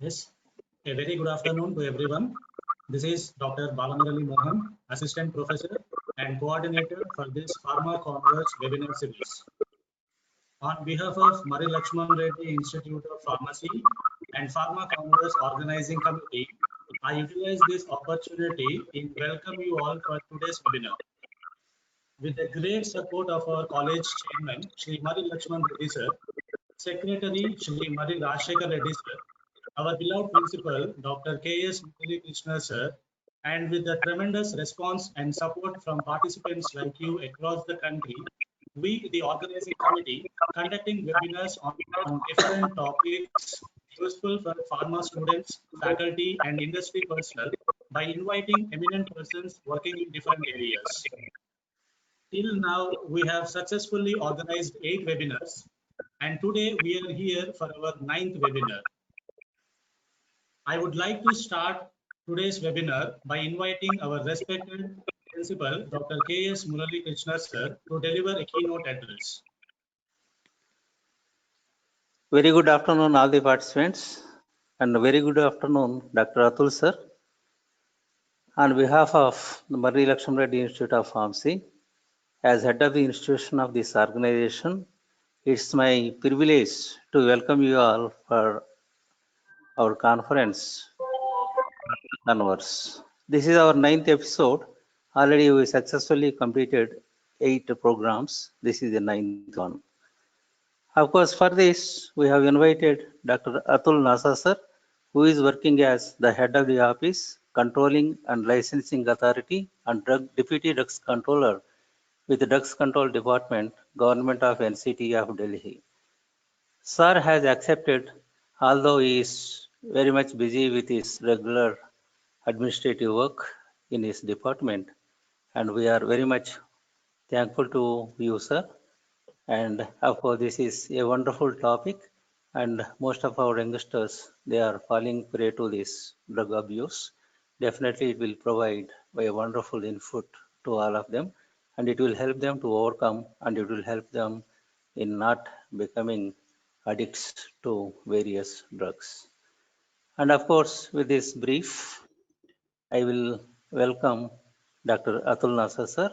Yes, a very good afternoon to everyone. This is Dr. Balamurali Mohan, Assistant Professor and Coordinator for this Pharma Converge webinar series. On behalf of Murray Lakshman Reddy Institute of Pharmacy and Pharma Converge Organizing Committee, I utilize this opportunity in welcome you all for today's webinar. With the great support of our college chairman, Shri Murray Lakshman Reddy Sir, Secretary Shri Murray Rajshekar Reddy Sir, our beloved principal, Dr. K.S. Murali Krishna Sir, and with the tremendous response and support from participants like you across the country, we, the organizing committee, conducting webinars on different topics useful for pharma students, faculty, and industry personnel by inviting eminent persons working in different areas. Till now, we have successfully organized 8 webinars, and today we are here for our 9th webinar. I would like to start today's webinar by inviting our respected principal, Dr. K.S. Murali Krishna Sir, to deliver a keynote address. Very good afternoon, all the participants, and very good afternoon, Dr. Atul Sir. On behalf of the Murray Lakshman Reddy Institute of Pharmacy, as head of the institution of this organization, it's my privilege to welcome you all for our conference, Converse. This is our 9th episode. Already we successfully completed 8 programs. This is the 9th one. Of course, for this, we have invited Dr. Atul Nasa Sir, who is working as the head of the office, controlling and licensing authority and deputy drugs controller with the Drugs Control Department, Government of NCT of Delhi. Sir has accepted, although he is very much busy with his regular administrative work in his department, and we are very much thankful to you, sir. And of course, this is a wonderful topic, and most of our youngsters, they are falling prey to this drug abuse. Definitely, it will provide a wonderful input to all of them, and it will help them to overcome, and it will help them in not becoming addicts to various drugs. And of course, with this brief, I will welcome Dr. Atul Nasa sir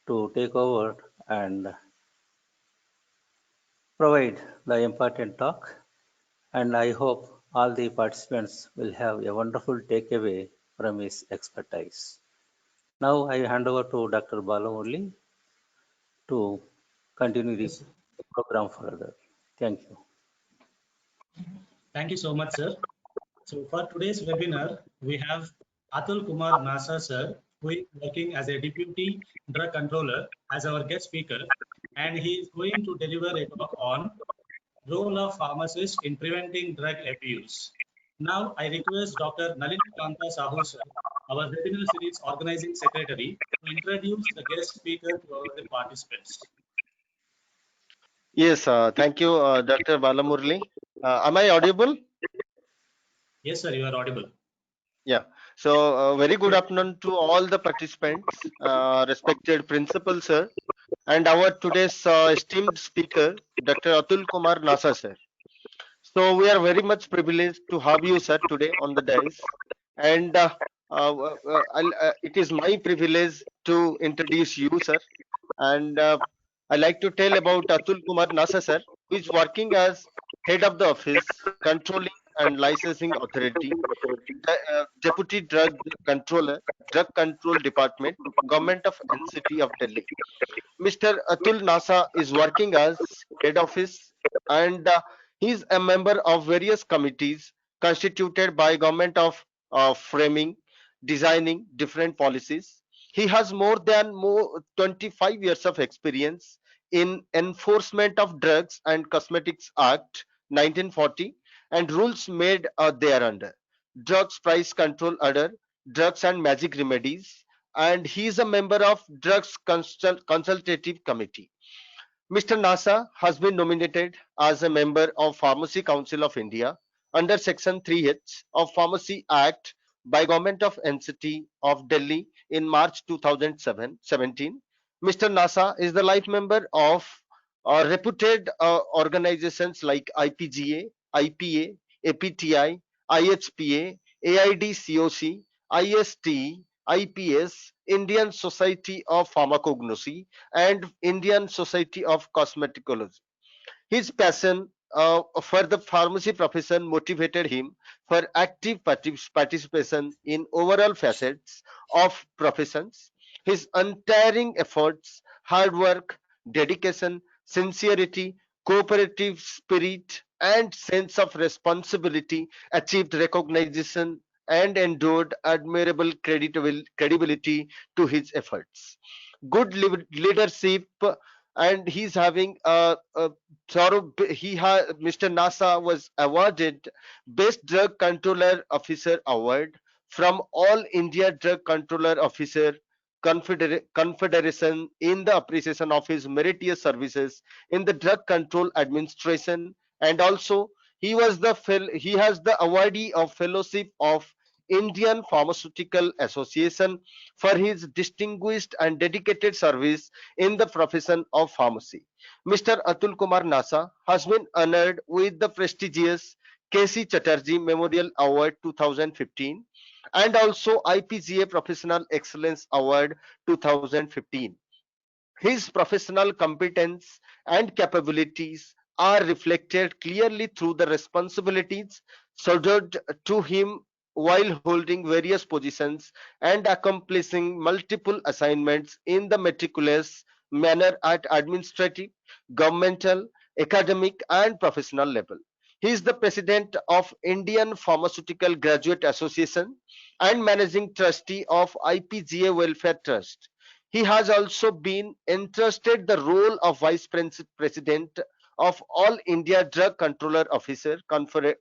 to take over and provide the important talk, and I hope all the participants will have a wonderful takeaway from his expertise. Now I hand over to Dr. Balamurali to continue the program further. Thank you. Thank you so much, sir. So for today's webinar, we have Atul Kumar Nasa Sir, who is working as a Deputy Drug Controller as our guest speaker, and he is going to deliver a talk on role of pharmacists in preventing drug abuse. Now, I request Dr. Nalini Kanta Sahu sir, our webinar series organizing secretary, to introduce the guest speaker to all the participants. Yes, thank you, Dr. Balamurali. Am I audible? Yes, sir, you are audible. Yeah. So, very good afternoon to all the participants, respected principal sir, and our today's esteemed speaker, Dr. Atul Kumar Nasa sir. So, we are very much privileged to have you, sir, today on the dais, and it is my privilege to introduce you, sir. And I like to tell about Atul Kumar Nasa sir, who is working as head of the office, controlling and licensing authority, deputy drug controller, drug control department, government of NCT of Delhi. Mr. Atul Nasa is working as head office, and he is a member of various committees constituted by government of framing, designing different policies. He has more than 25 years of experience in enforcement of Drugs and Cosmetics Act 1940 and rules made thereunder, drugs price control order, drugs and magic remedies, and he is a member of Drugs Consultative Committee. Mr. Nasa has been nominated as a member of Pharmacy Council of India under Section 3H of Pharmacy Act by Government of NCT of Delhi in March 2017. Mr. Nasa is the life member of reputed organizations like IPGA, IPA, APTI, IHPA, AIDCOC, IST, IPS, Indian Society of Pharmacognosy, and Indian Society of Cosmetology. His passion for the pharmacy profession motivated him for active participation in overall facets of professions. His untiring efforts, hard work, dedication, sincerity, cooperative spirit, and sense of responsibility achieved recognition and endured admirable credibility to his efforts. Good leadership, and he's having a sort of Mr. Nasa was awarded Best Drug Controller Officer Award from All India Drug Controller Officer Confederation in the appreciation of his meritorious services in the Drug Control Administration, and also he has the awardee of Fellowship of Indian Pharmaceutical Association for his distinguished and dedicated service in the profession of pharmacy. Mr. Atul Kumar Nasa has been honored with the prestigious KC Chatterjee Memorial Award 2015 and also IPGA Professional Excellence Award 2015. His professional competence and capabilities are reflected clearly through the responsibilities shouldered to him while holding various positions and accomplishing multiple assignments in the meticulous manner at administrative, governmental, academic, and professional level. He is the president of Indian Pharmaceutical Graduate Association and managing trustee of IPGA Welfare Trust. He has also been entrusted the role of Vice President of All India Drug Controller Officer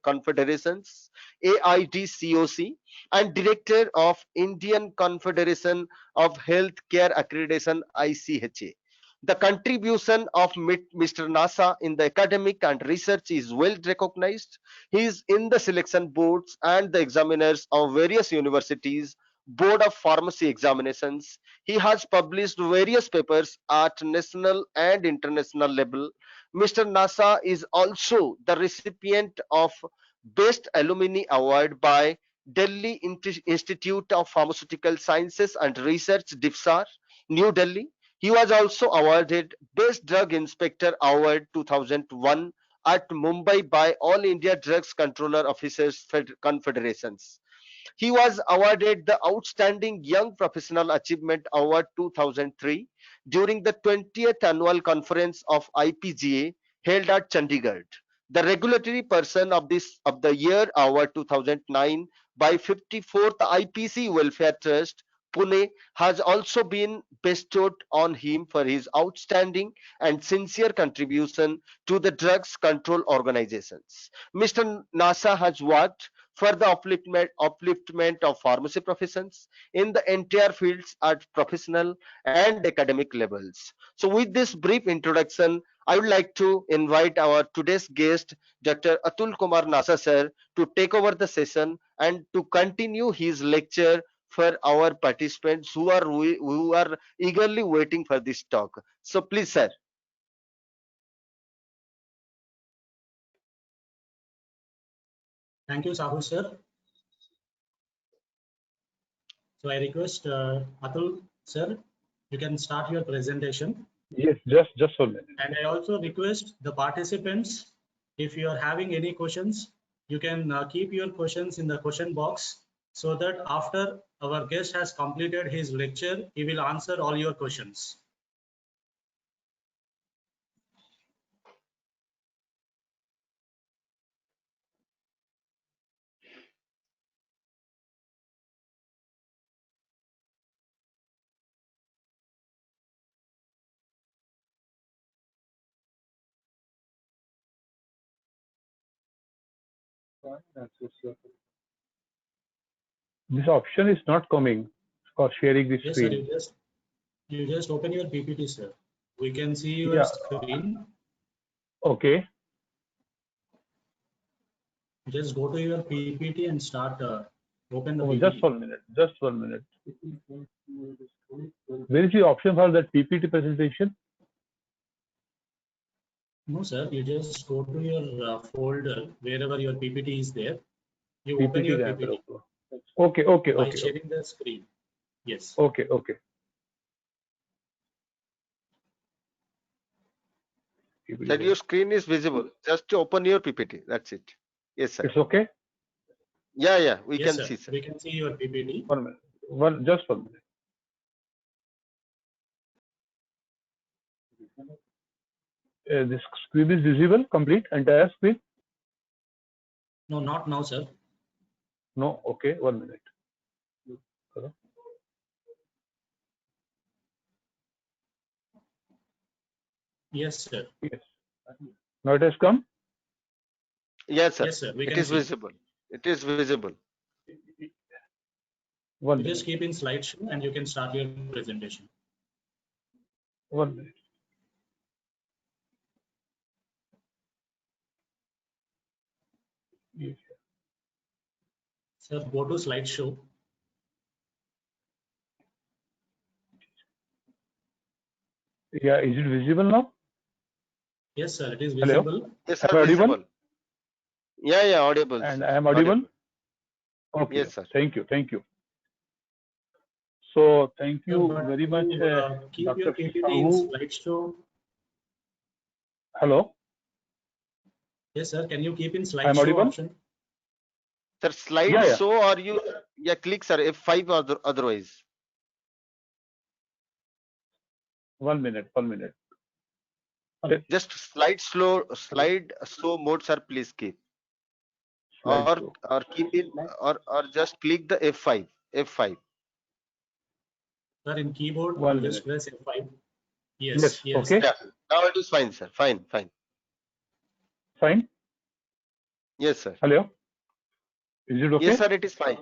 Confederations AIDCOC and Director of Indian Confederation of Healthcare Accreditation ICHA. The contribution of Mr. Nasa in the academic and research is well recognized. He is in the selection boards and the examiners of various universities, Board of Pharmacy Examinations. He has published various papers at national and international level. Mr. Nasa is also the recipient of Best Alumni Award by Delhi Institute of Pharmaceutical Sciences and Research, DIPSAR, New Delhi. He was also awarded Best Drug Inspector Award 2001 at Mumbai by All India Drugs Controller Officers Confederations. He was awarded the Outstanding Young Professional Achievement Award 2003 during the 20th Annual Conference of IPGA held at Chandigarh. The Regulatory Person of the Year Award 2009 by 54th IPC Welfare Trust, Pune, has also been bestowed on him for his outstanding and sincere contribution to the drugs control organizations. Mr. Nasa has worked for the upliftment of pharmacy professions in the entire fields at professional and academic levels. So with this brief introduction, I would like to invite our today's guest, Dr. Atul Kumar Nasa sir, to take over the session and to continue his lecture for our participants who are eagerly waiting for this talk. So please, sir. Thank you, Sahu sir. So I request Atul sir, you can start your presentation. Yes, just 1 minute. And I also request the participants, if you are having any questions, you can keep your questions in the question box so that after our guest has completed his lecture, he will answer all your questions. This option is not coming for sharing the Yes, sir, screen. you just open your PPT, sir. We can see your screen. Okay. Just go to your PPT and start open the Oh, PPT. just 1 minute. Just 1 minute. Where is the option for that PPT presentation? No, sir, you just go to your folder wherever your PPT is there. You open your PPT का PPT answer. Okay. by sharing the screen. Yes. Okay. Sir, your screen is visible. Just to open your PPT. That's it. Yes, sir. It's okay. Yeah. We Yes, can sir. see, sir. We can see your PPT. 1 minute. Just 1 minute. This screen is visible, complete, entire screen? No, not now, sir. No. Okay. 1 minute. Yes, sir. Yes. Now it has come. Yes, sir. Yes, sir. We It can is see. visible. It is visible. 1 You minute. just keep in slideshow and you can start your presentation. 1 minute. Yes. Sir, go to slideshow. Yeah. Is it visible now? Yes, sir. It is Hello? visible. Yes, sir. Am I audible? Visible. Yeah. Audible. And sir. I am audible? Okay. Yes, sir. Thank you. So thank Sir, you but very much, to, keep your Dr. PPT in Sahu. slideshow. Hello. Yes, sir. Can you keep in I'm slideshow audible? option? Sir, slide Yeah. show or you click, sir, F5 otherwise. 1 minute. Just slide show mode, sir, please keep. Slideshow. Or keep in or just click the F5. Sir, in keyboard, 1 you just minute. press F5. Yes. Yes. Okay. Yeah. Now it is fine, sir. Fine. Fine. Yes, sir. Hello. Is it okay? Yes, sir, it is fine.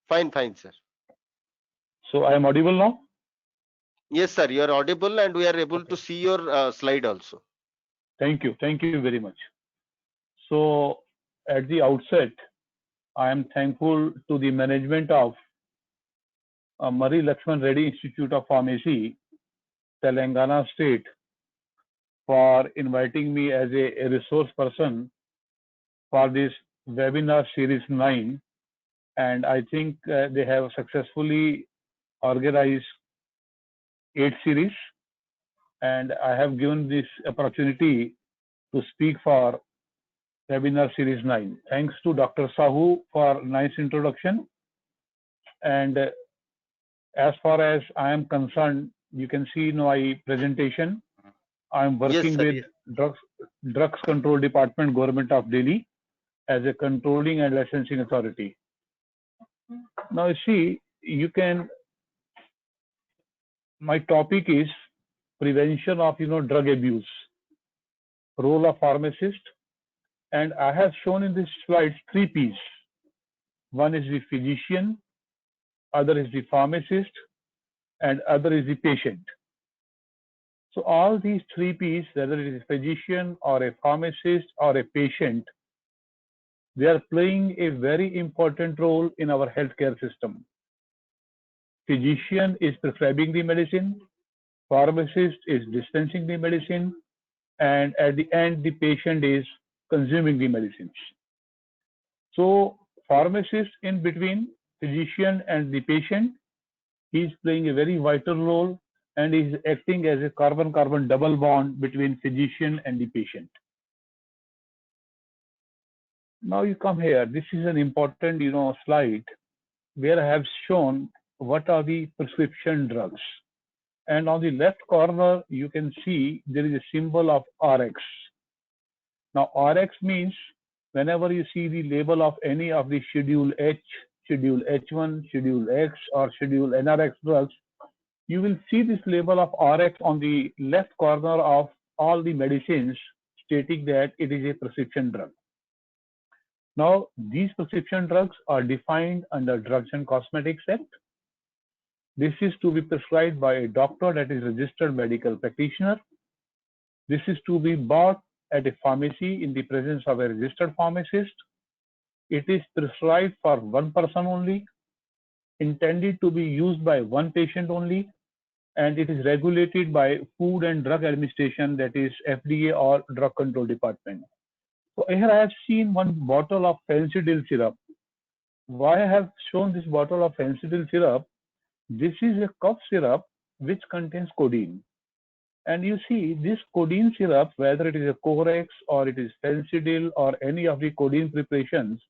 Fine, sir. So I am audible now? Yes, sir, you are audible and we are able to see your slide also. Thank you very much. So at the outset, I am thankful to the management of Murray Lakshman Reddy Institute of Pharmacy, Telangana State, for inviting me as a resource person for this webinar series 9. And I think they have successfully organized 8 series. And I have given this opportunity to speak for webinar series 9. Thanks to Dr. Sahu for nice introduction. And as far as I am concerned, you can see in my presentation, I am working Yes, with Drugs Control Department, Government of Delhi, as a controlling and licensing authority. Now you see, my topic is prevention of drug abuse, role of pharmacist, and I have shown in this slide 3 P's. One is the physician, other is the pharmacist, and other is the patient. So all these 3 P's, whether it is a physician or a pharmacist or a patient, they are playing a very important role in our healthcare system. Physician is prescribing the medicine, pharmacist is dispensing the medicine, and at the end, the patient is consuming the medicines. So pharmacist in between physician and the patient, he is playing a very vital role and is acting as a carbon-carbon double bond between physician and the patient. Now you come here. This is an important, slide where I have shown what are the prescription drugs. And on the left corner, you can see there is a symbol of RX. Now RX means whenever you see the label of any of the Schedule H, Schedule H1, Schedule X, or Schedule NRX drugs, you will see this label of RX on the left corner of all the medicines stating that it is a prescription drug. Now, these prescription drugs are defined under Drugs and Cosmetics Act. This is to be prescribed by a doctor, that is registered medical practitioner. This is to be bought at a pharmacy in the presence of a registered pharmacist. It is prescribed for one person only, intended to be used by one patient only, and it is regulated by Food and Drug Administration, that is FDA or Drug Control Department. So here I have seen one bottle of Fencidil syrup. Why I have shown this bottle of Fencidil syrup? This is a cough syrup which contains codeine. And you see, this codeine syrup, whether it is a Corex or it is Fencidil or any of the codeine preparations,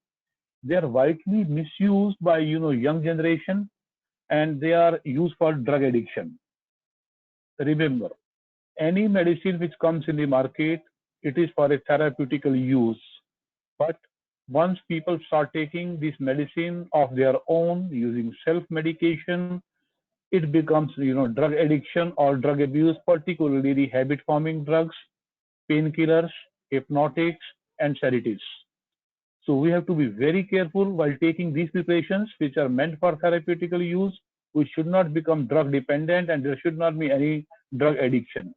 they are widely misused by young generation, and they are used for drug addiction. Remember, any medicine which comes in the market, it is for a therapeutical use. But once people start taking this medicine of their own using self-medication, it becomes drug addiction or drug abuse, particularly the habit-forming drugs, painkillers, hypnotics, and sedatives. So we have to be very careful while taking these preparations which are meant for therapeutical use. We should not become drug dependent, and there should not be any drug addiction.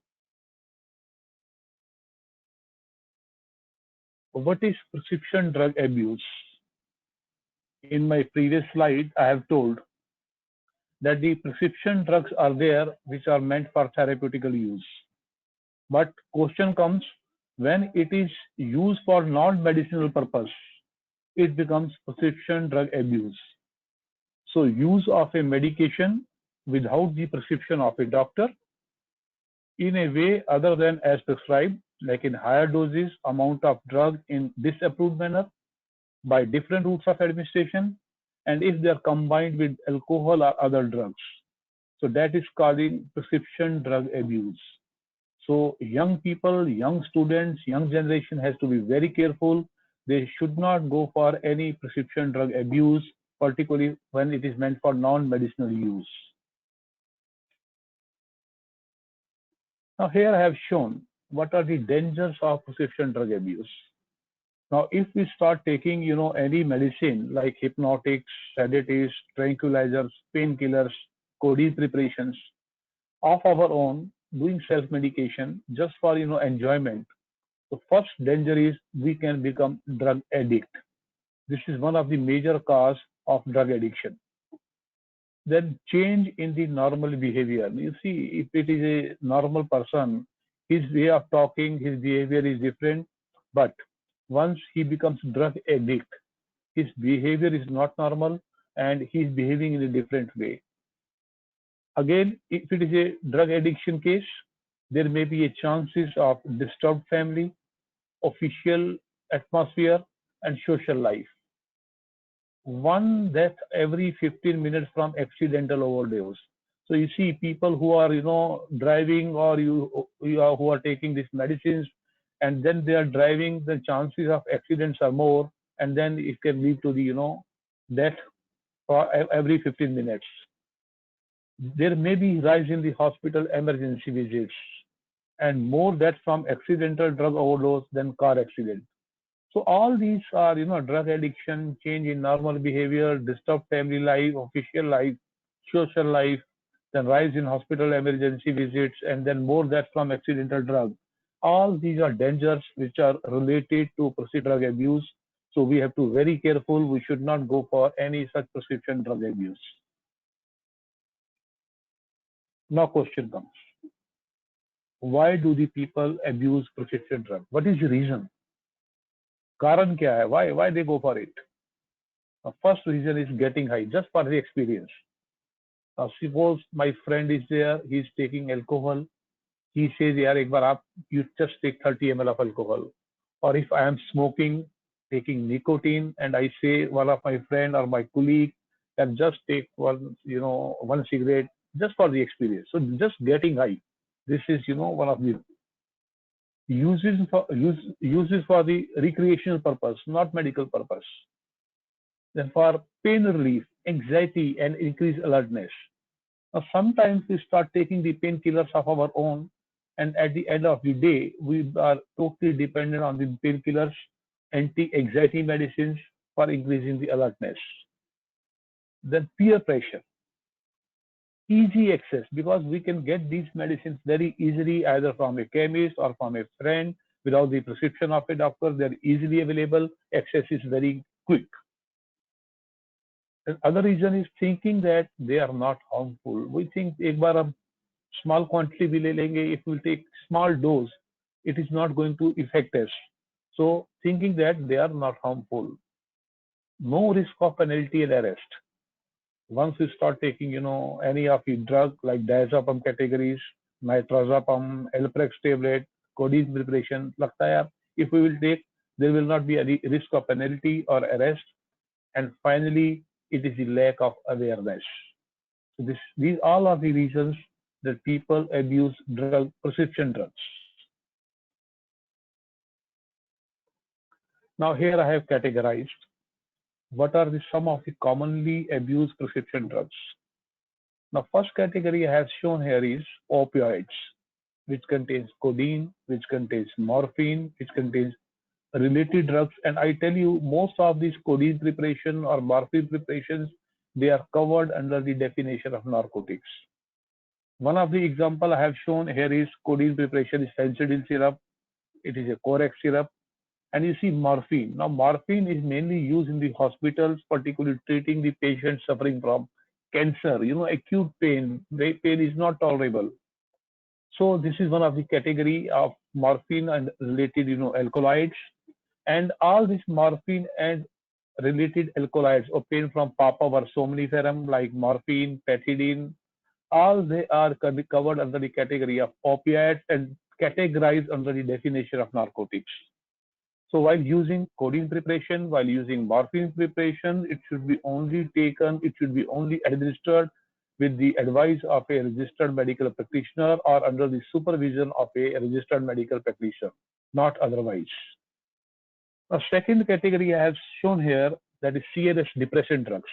What is prescription drug abuse? In my previous slide, I have told that the prescription drugs are there which are meant for therapeutical use. But question comes, when it is used for non-medicinal purpose, it becomes prescription drug abuse. So use of a medication without the prescription of a doctor in a way other than as prescribed, like in higher doses, amount of drug in disapproved manner by different routes of administration, and if they are combined with alcohol or other drugs. So that is causing prescription drug abuse. So young people, young students, young generation has to be very careful. They should not go for any prescription drug abuse, particularly when it is meant for non-medicinal use. Now here I have shown what are the dangers of prescription drug abuse. Now if we start taking any medicine like hypnotics, sedatives, tranquilizers, painkillers, codeine preparations of our own, doing self-medication just for enjoyment, the first danger is we can become drug addict. This is one of the major cause of drug addiction. Then change in the normal behavior. You see, if it is a normal person, his way of talking, his behavior is different. But once he becomes drug addict, his behavior is not normal and he is behaving in a different way. Again, if it is a drug addiction case, there may be a chances of disturbed family, official atmosphere, and social life. One death every 15 minutes from accidental overdose. So you see people who are driving, or who are taking these medicines, and then they are driving, the chances of accidents are more, and then it can lead to the death for every 15 minutes. There may be rise in the hospital emergency visits, and more death from accidental drug overdose than car accident. So all these are, drug addiction, change in normal behavior, disturbed family life, official life, social life, then rise in hospital emergency visits, and then more death from accidental drug. All these are dangers which are related to prescription drug abuse. So we have to be very careful. We should not go for any such prescription drug abuse. Now question comes, why do the people abuse prescription drug? What is the reason? Karan kya hai? Why they go for it? First reason is getting high, just for the experience. Suppose my friend is there, he is taking alcohol. He says, "Yaar, ek baar you just take 30 ml of alcohol." Or if I am smoking, taking nicotine, and I say one of my friend or my colleague can just take one cigarette just for the experience. So just getting high. This is one of the uses for the recreational purpose, not medical purpose. Then for pain relief, anxiety, and increased alertness. Now, sometimes we start taking the painkillers of our own, and at the end of the day, we are totally dependent on the painkillers, anti-anxiety medicines for increasing the alertness. Then peer pressure, easy access, because we can get these medicines very easily either from a chemist or from a friend without the prescription of a doctor. They're easily available. Access is very quick. Another reason is thinking that they are not harmful. We think ek baar hum small quantity bhi le lenge, if we take small dose, it is not going to affect us. So thinking that they are not harmful. no risk of penalty and arrest. Once you start taking, any of the drug like diazepam categories, nitrazepam, Alprex tablet, codeine preparation, लगता है if we will take, there will not be any risk of penalty or arrest. And finally, it is the lack of awareness. So these all are the reasons that people abuse prescription drugs. Now here I have categorized what are some of the commonly abused prescription drugs. Now first category I have shown here is opioids, which contains codeine, which contains morphine, which contains related drugs. And I tell you, most of these codeine preparation or morphine preparations, they are covered under the definition of narcotics. One of the example I have shown here is codeine preparation is fentanyl syrup. It is a Corex syrup. And you see morphine. Now morphine is mainly used in the hospitals, particularly treating the patients suffering from cancer, acute pain. The pain is not tolerable. So this is one of the category of morphine and related, alkaloids. And all this morphine and related alkaloids obtained from papaver somniferum like morphine, pethidine, all they are covered under the category of opiates and categorized under the definition of narcotics. So while using codeine preparation, while using morphine preparation, it should be only taken, it should be only administered with the advice of a registered medical practitioner or under the supervision of a registered medical practitioner, not otherwise. A second category I have shown here, that is CNS depressant drugs.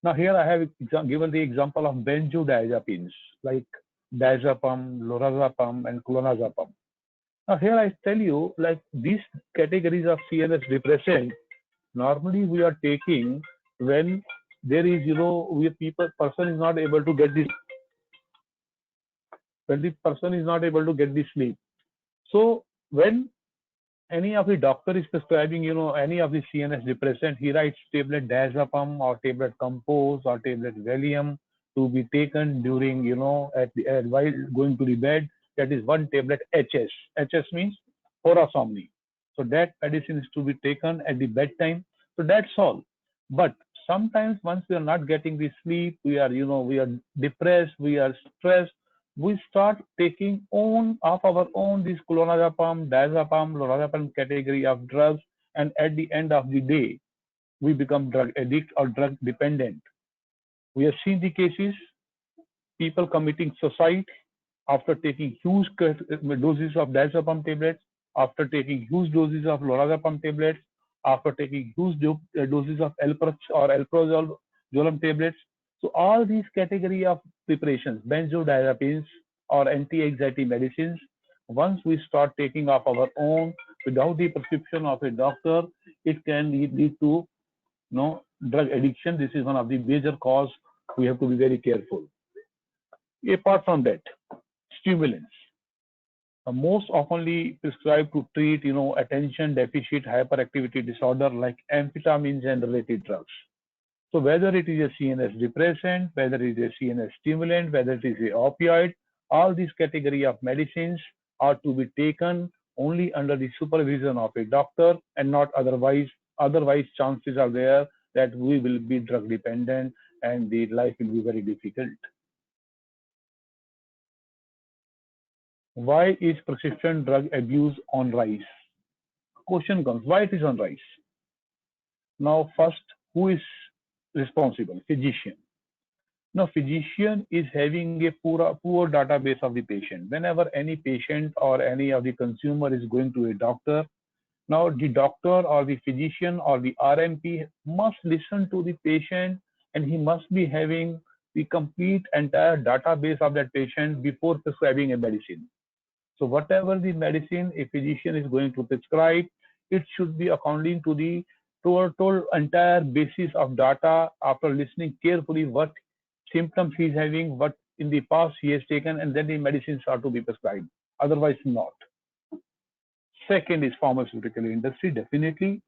Now here I have given the example of benzodiazepines like diazepam, lorazepam, and clonazepam. Now here I tell you, like these categories of CNS depressant, normally we are taking when there is, person is not able to get this, when the person is not able to get the sleep. So when any of the doctor is prescribing, any of the CNS depressant, he writes tablet diazepam or tablet compose or tablet Valium to be taken during, while going to the bed. That is one tablet HS. HS means orasomni. So that medicine is to be taken at the bedtime. So that's all. But sometimes once we are not getting the sleep, we are depressed, we are stressed, we start taking of our own this clonazepam, diazepam, lorazepam category of drugs, and at the end of the day, we become drug addict or drug dependent. We have seen the cases, people committing suicide after taking huge doses of diazepam tablets, after taking huge doses of lorazepam tablets, after taking huge doses of Alprex or alprazolam tablets. So all these category of preparations, benzodiazepines or anti-anxiety medicines, once we start taking of our own without the prescription of a doctor, it can lead to drug addiction. This is one of the major cause. We have to be very careful. Apart from that, stimulants are most oftenly prescribed to treat attention deficit hyperactivity disorder like amphetamines and related drugs. So whether it is a CNS depressant, whether it is a CNS stimulant, whether it is a opioid, all these category of medicines are to be taken only under the supervision of a doctor and not otherwise. Otherwise, chances are there that we will be drug dependent and the life will be very difficult. Why is prescription drug abuse on rise? Question comes, why it is on rise? Now, first, who is responsible? Physician. Now, physician is having a poor database of the patient. Whenever any patient or any of the consumer is going to a doctor, now the doctor or the physician or the RMP must listen to the patient and he must be having the complete entire database of that patient before prescribing a medicine. So whatever the medicine a physician is going to prescribe, it should be according to the total entire basis of data after listening carefully what symptoms he is having, what in the past he has taken, and then the medicines are to be prescribed. Otherwise, not. Second is pharmaceutical industry. Definitely,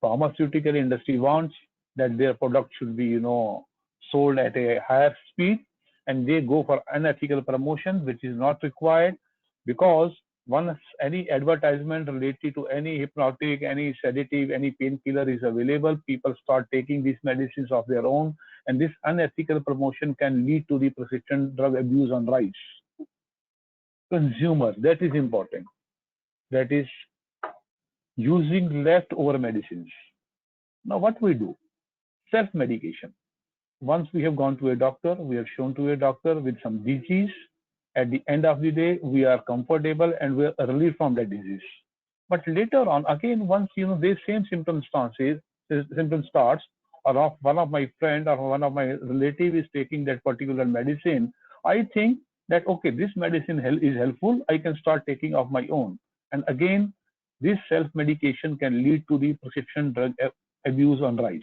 pharmaceutical industry wants that their product should be, sold at a higher speed, and they go for unethical promotion, which is not required, because once any advertisement related to any hypnotic, any sedative, any painkiller is available, people start taking these medicines of their own, and this unethical promotion can lead to the prescription drug abuse on rise. Consumer, that is important. That is using leftover medicines. Now, what we do? Self-medication. Once we have gone to a doctor, we have shown to a doctor with some disease. At the end of the day, we are comfortable and we are relieved from that disease. But later on, again, once this same symptom starts, or of one of my friend or one of my relative is taking that particular medicine, I think that okay, this medicine is helpful. I can start taking of my own. And again, this self-medication can lead to the prescription drug abuse on rise.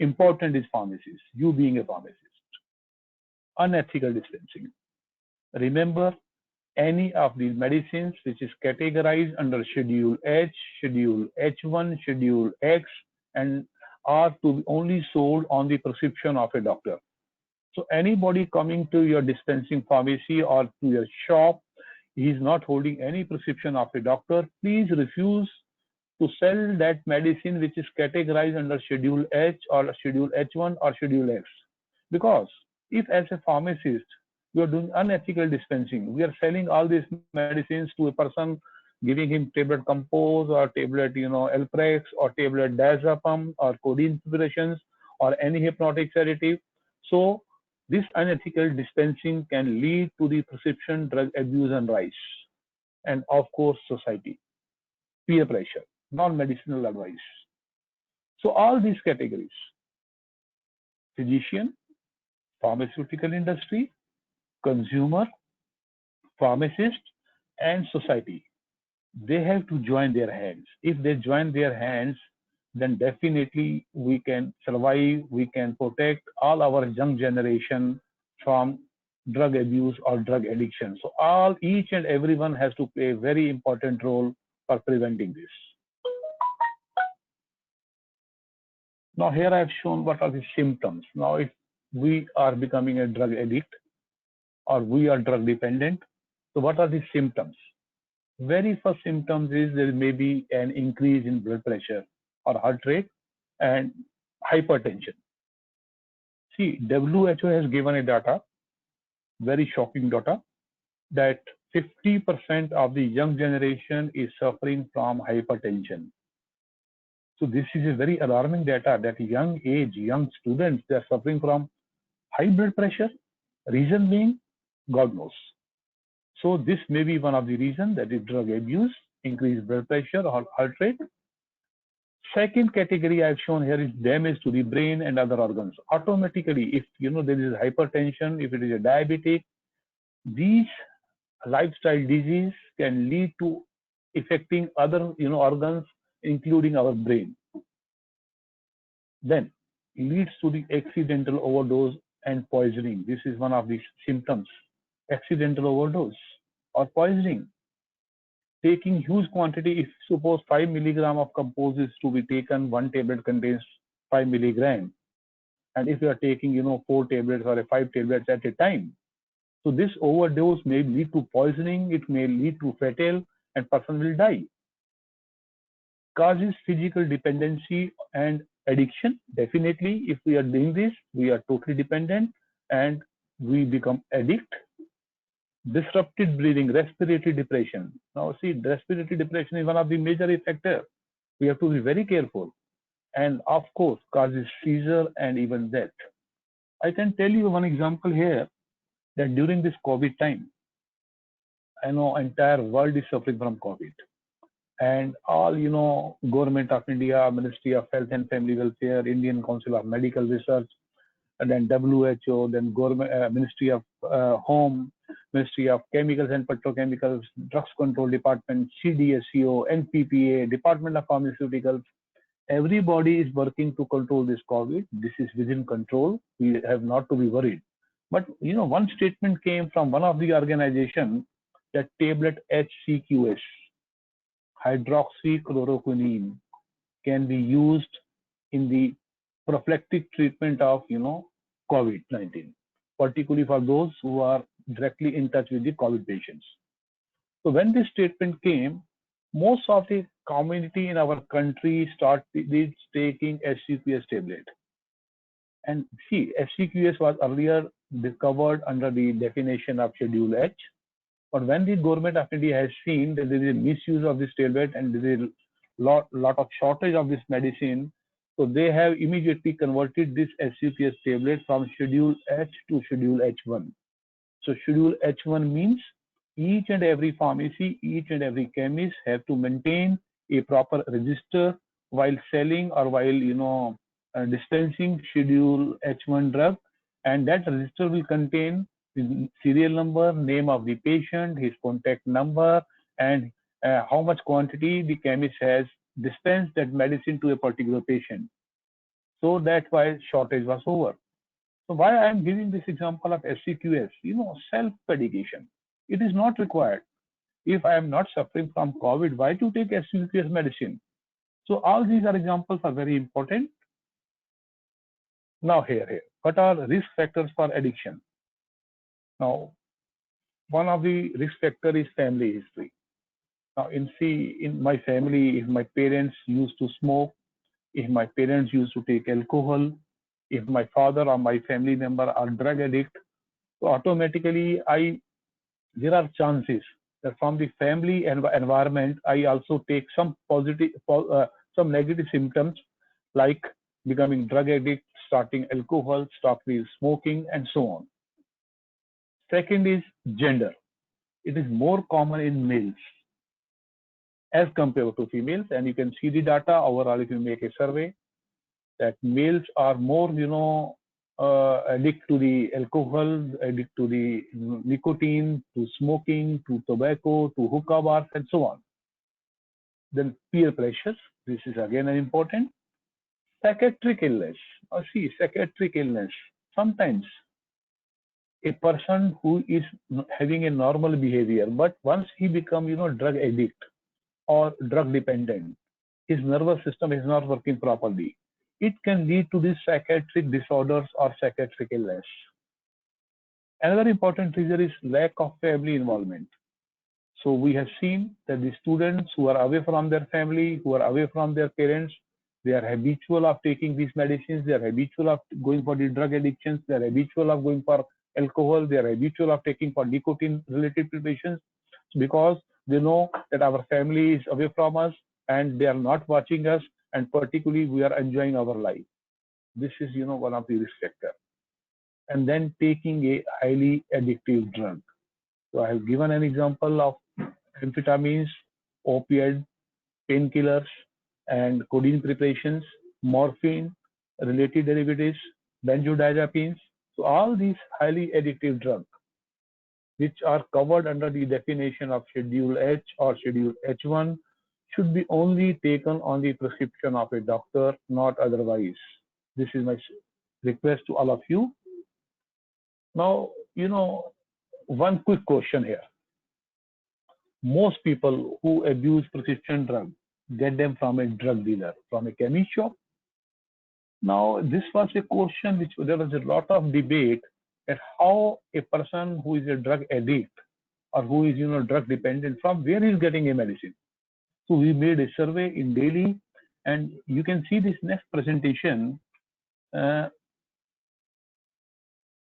Important is pharmacies, you being a pharmacist. Unethical dispensing. Remember, any of these medicines which is categorized under Schedule H, Schedule H1, Schedule X, and are to be only sold on the prescription of a doctor. So anybody coming to your dispensing pharmacy or to your shop, he is not holding any prescription of a doctor. Please refuse to sell that medicine which is categorized under Schedule H or Schedule H1 or Schedule X. Because if as a pharmacist, we are doing unethical dispensing, we are selling all these medicines to a person, giving him tablet Compose or tablet, Elprex or tablet Diazepam or codeine preparations or any hypnotic sedative. So this unethical dispensing can lead to the prescription drug abuse and rise. And of course, society, peer pressure, non-medicinal advice. So all these categories, physician, pharmaceutical industry, consumer, pharmacist, and society, they have to join their hands. If they join their hands, then definitely we can survive, we can protect all our young generation from drug abuse or drug addiction. So each and everyone has to play a very important role for preventing this. Now here I have shown what are the symptoms. Now if we are becoming a drug addict or we are drug dependent, so what are the symptoms? Very first symptoms is there may be an increase in blood pressure or heart rate and hypertension. See, WHO has given a data, very shocking data, that 50% of the young generation is suffering from hypertension. So this is a very alarming data that young students, they are suffering from high blood pressure. Reason being, God knows. So this may be one of the reasons, that is drug abuse, increased blood pressure or heart rate. Second category I've shown here is damage to the brain and other organs. Automatically, if there is hypertension, if it is a diabetic, these lifestyle disease can lead to affecting other organs, including our brain. Then leads to the accidental overdose and poisoning. This is one of the symptoms. Accidental overdose or poisoning. Taking huge quantity, if suppose 5 milligram of Compose is to be taken, one tablet contains 5 milligram. And if you are taking 4 tablets or 5 tablets at a time, so this overdose may lead to poisoning, it may lead to fatal, and person will die. Causes physical dependency and addiction. Definitely, if we are doing this, we are totally dependent and we become addict. Disrupted breathing, respiratory depression. Now see, respiratory depression is one of the major factors. We have to be very careful. And of course, causes seizure and even death. I can tell you one example here, that during this COVID time, I know entire world is suffering from COVID. And all, Government of India, Ministry of Health and Family Welfare, Indian Council of Medical Research, and then WHO, then Government, Ministry of Home, Ministry of Chemicals and Petrochemicals, Drugs Control Department, CDSCO, NPPA, Department of Pharmaceuticals. Everybody is working to control this COVID. This is within control. We have not to be worried. But one statement came from one of the organizations that tablet HCQS, hydroxychloroquine, can be used in the prophylactic treatment of COVID-19, particularly for those who are directly in touch with the COVID patients. So when this statement came, most of the community in our country started taking HCQS tablet. And see, HCQS was earlier discovered under the definition of Schedule H. But when the government of India has seen that there is a misuse of this tablet and there is a lot of shortage of this medicine, so they have immediately converted this HCQS tablet from Schedule H to Schedule H1. So Schedule H1 means each and every pharmacy, each and every chemist have to maintain a proper register while selling or while dispensing Schedule H1 drug, and that register will contain the serial number, name of the patient, his contact number, and how much quantity the chemist has dispensed that medicine to a particular patient. So that's why shortage was over. So why I am giving this example of HCQS, self-medication. It is not required. If I am not suffering from COVID, why to take HCQS medicine? So all these are examples are very important. Now here, what are risk factors for addiction? Now, one of the risk factor is family history. Now, in my family, if my parents used to smoke, if my parents used to take alcohol, if my father or my family member are drug addict, so automatically there are chances that from the family environment, I also take some negative symptoms like becoming drug addict, starting alcohol, starting smoking, and so on. Second is gender. It is more common in males as compared to females, and you can see the data overall if you make a survey that males are more, addict to the alcohol, addict to the nicotine, to smoking, to tobacco, to hookah bars, and so on. Then peer pressures. This is again an important. Psychiatric illness. Psychiatric illness. Sometimes a person who is having a normal behavior, but once he become, drug addict or drug dependent, his nervous system is not working properly. It can lead to these psychiatric disorders or psychiatric illness. Another important reason is lack of family involvement. So we have seen that the students who are away from their family, who are away from their parents, they are habitual of taking these medicines, they are habitual of going for the drug addictions, they are habitual of going for alcohol, they are habitual of taking for nicotine related preparations because they know that our family is away from us and they are not watching us, and particularly we are enjoying our life. This is one of the risk factors. And then taking a highly addictive drug. So I have given an example of amphetamines, opioid, painkillers, and codeine preparations, morphine, related derivatives, benzodiazepines. So all these highly addictive drugs, which are covered under the definition of Schedule H or Schedule H1, should be only taken on the prescription of a doctor, not otherwise. This is my request to all of you. Now, one quick question here. Most people who abuse prescription drugs get them from a drug dealer, from a chemist shop. Now, this was a question which there was a lot of debate at how a person who is a drug addict or who is drug dependent, from where he is getting a medicine. So we made a survey in Delhi, and you can see this next presentation.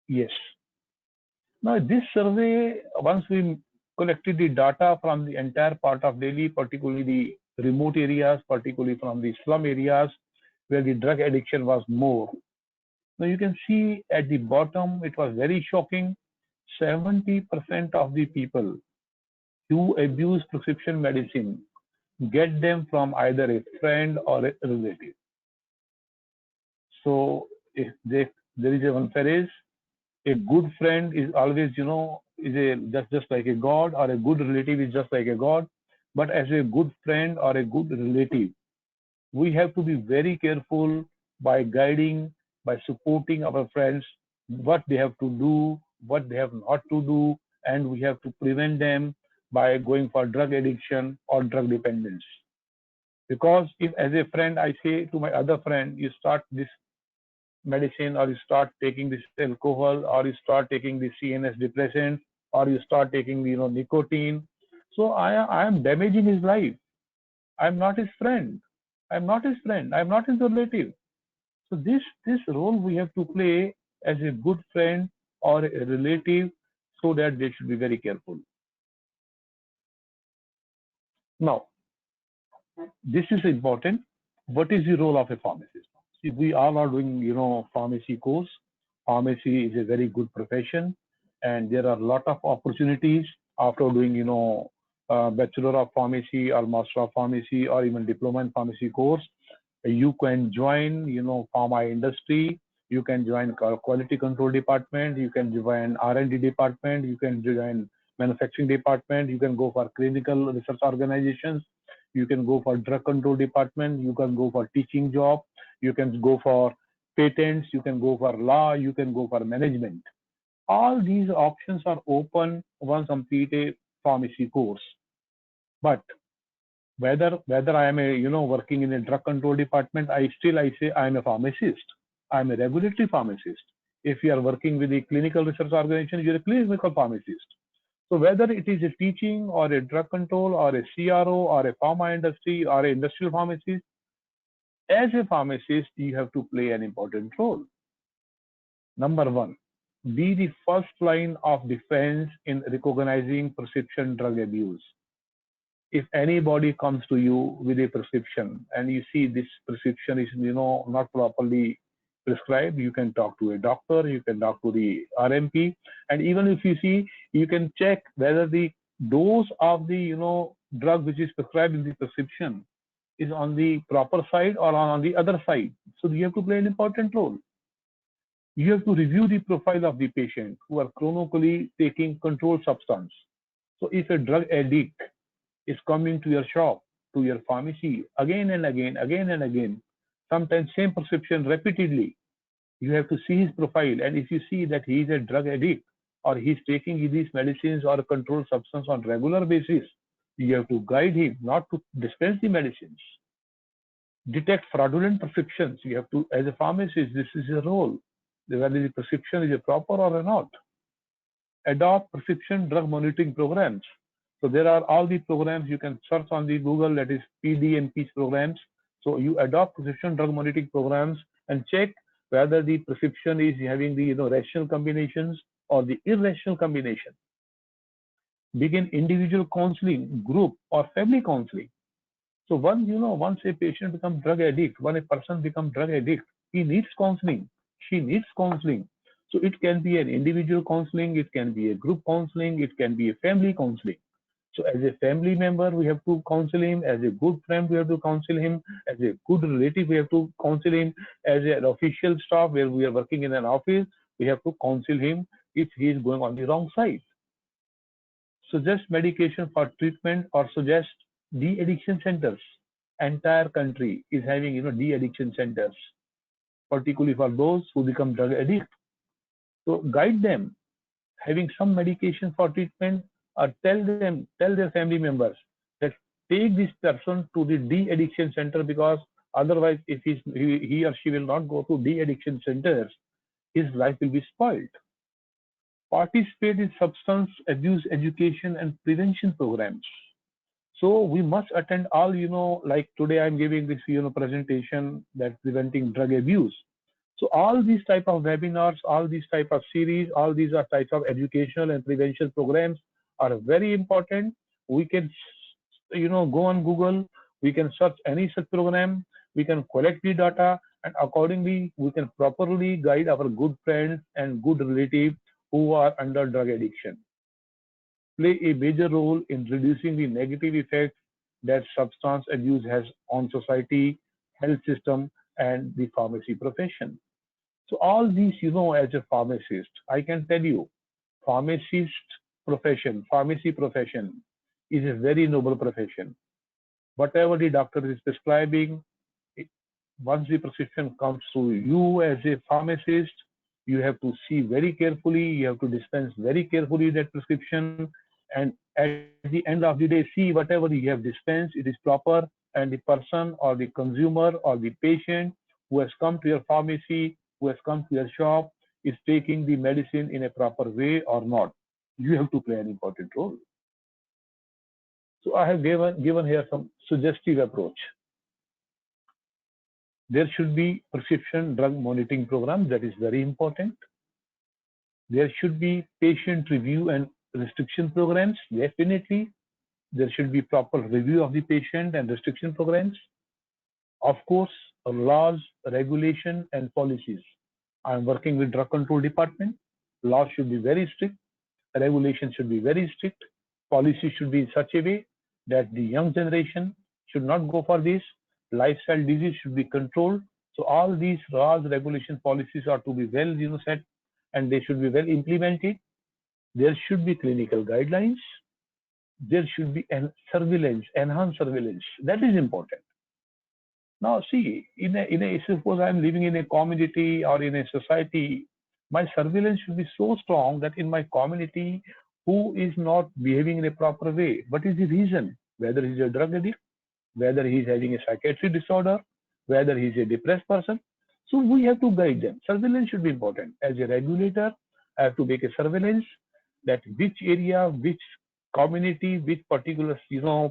Yes. Now this survey, once we collected the data from the entire part of Delhi, particularly the remote areas, particularly from the slum areas where the drug addiction was more. Now you can see at the bottom, it was very shocking. 70% of the people who abuse prescription medicine get them from either a friend or a relative. So if there is a one phrase, a good friend is always, is just like a god, or a good relative is just like a god. But as a good friend or a good relative, we have to be very careful by guiding, by supporting our friends, what they have to do, what they have not to do, and we have to prevent them by going for drug addiction or drug dependence. Because if as a friend I say to my other friend, you start this medicine, or you start taking this alcohol, or you start taking the CNS depressant, or you start taking nicotine, So I am damaging his life. I'm not his friend. I'm not his friend. I'm not his relative. So this role we have to play as a good friend or a relative, so that they should be very careful. Now, this is important. What is the role of a pharmacist? See, we all are doing, pharmacy course. Pharmacy is a very good profession, and there are a lot of opportunities after doing, Bachelor of Pharmacy or Master of Pharmacy or even Diploma in Pharmacy course. You can join, pharma industry. You can join quality control department. You can join R&D department. You can join manufacturing department. You can go for clinical research organizations. You can go for drug control department. You can go for teaching job. You can go for patents. You can go for law. You can go for management. All these options are open once complete a pharmacy course. But whether I am a working in a drug control department, I say I am a pharmacist. I am a regulatory pharmacist. If you are working with a clinical research organization, you're a clinical pharmacist. So whether it is a teaching or a drug control or a CRO or a pharma industry or an industrial pharmacist, as a pharmacist, you have to play an important role. Number one, be the first line of defense in recognizing prescription drug abuse. If anybody comes to you with a prescription and you see this prescription is not properly prescribed, you can talk to a doctor, you can talk to the RMP, and even if you see, you can check whether the dose of the drug which is prescribed in the prescription is on the proper side or on the other side. So you have to play an important role. You have to review the profile of the patient who are chronically taking controlled substance. So if a drug addict is coming to your shop, to your pharmacy again and again, sometimes same prescription repeatedly, you have to see his profile. And if you see that he is a drug addict or he's taking these medicines or a controlled substance on regular basis, you have to guide him not to dispense the medicines. Detect fraudulent prescriptions. You have to, as a pharmacist, this is your role, whether the prescription is proper or not. Adopt prescription drug monitoring programs. So there are all the programs you can search on the Google, that is PDMP programs. So you adopt prescription drug monitoring programs and check whether the prescription is having the rational combinations or the irrational combination. Begin individual counseling, group or family counseling. So once a patient becomes drug addict, when a person becomes drug addict, he needs counseling, she needs counseling. So it can be an individual counseling, it can be a group counseling, it can be a family counseling. So as a family member, we have to counsel him. As a good friend, we have to counsel him. As a good relative, we have to counsel him. As an official staff, where we are working in an office, we have to counsel him if he is going on the wrong side. Suggest medication for treatment or suggest de-addiction centers. Entire country is having de-addiction centers, particularly for those who become drug addicts. So guide them, having some medication for treatment, or tell their family members that take this person to the de-addiction center, because otherwise if he or she will not go to de-addiction centers, his life will be spoiled. Participate in substance abuse education and prevention programs. So we must attend all, like today I'm giving this, presentation that preventing drug abuse. So all these type of webinars, all these type of series, all these are types of educational and prevention programs are very important. We can, go on Google, we can search any such program, we can collect the data, and accordingly we can properly guide our good friends and good relatives who are under drug addiction. Play a major role in reducing the negative effects that substance abuse has on society, health system, and the pharmacy profession. So all these, as a pharmacist, I can tell you, pharmacy profession is a very noble profession. Whatever the doctor is prescribing, once the prescription comes to you as a pharmacist, you have to see very carefully, you have to dispense very carefully that prescription, and at the end of the day, see whatever you have dispensed, it is proper, and the person or the consumer or the patient who has come to your pharmacy, who has come to your shop, is taking the medicine in a proper way or not. You have to play an important role. So I have given here some suggestive approach. There should be prescription drug monitoring program, that is very important. There should be patient review and restriction programs, definitely. There should be proper review of the patient and restriction programs. Of course, laws, regulation, and policies. I'm working with drug control department. Laws should be very strict. Regulation should be very strict. Policy should be in such a way that the young generation should not go for this. Lifestyle disease should be controlled. So all these laws, regulation, policies are to be well, set, and they should be well implemented. There should be clinical guidelines. There should be surveillance, enhanced surveillance. That is important. Now, see, suppose I'm living in a community or in a society, my surveillance should be so strong that in my community, who is not behaving in a proper way? What is the reason? Whether he's a drug addict, whether he's having a psychiatric disorder, whether he's a depressed person. So we have to guide them. Surveillance should be important. As a regulator, I have to make a surveillance that which area, which community, which particular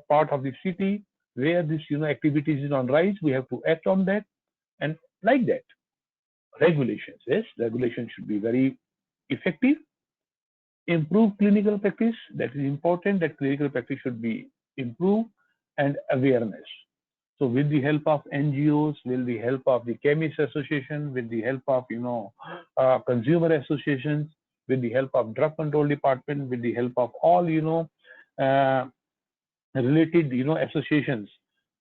part of the city where this activities is on rise, we have to act on that, and like that. Regulations, yes, regulation should be very effective. Improve clinical practice, that is important, that clinical practice should be improved, and awareness. So with the help of NGOs, with the help of the Chemists Association, with the help of consumer associations, with the help of drug control department, with the help of all related associations,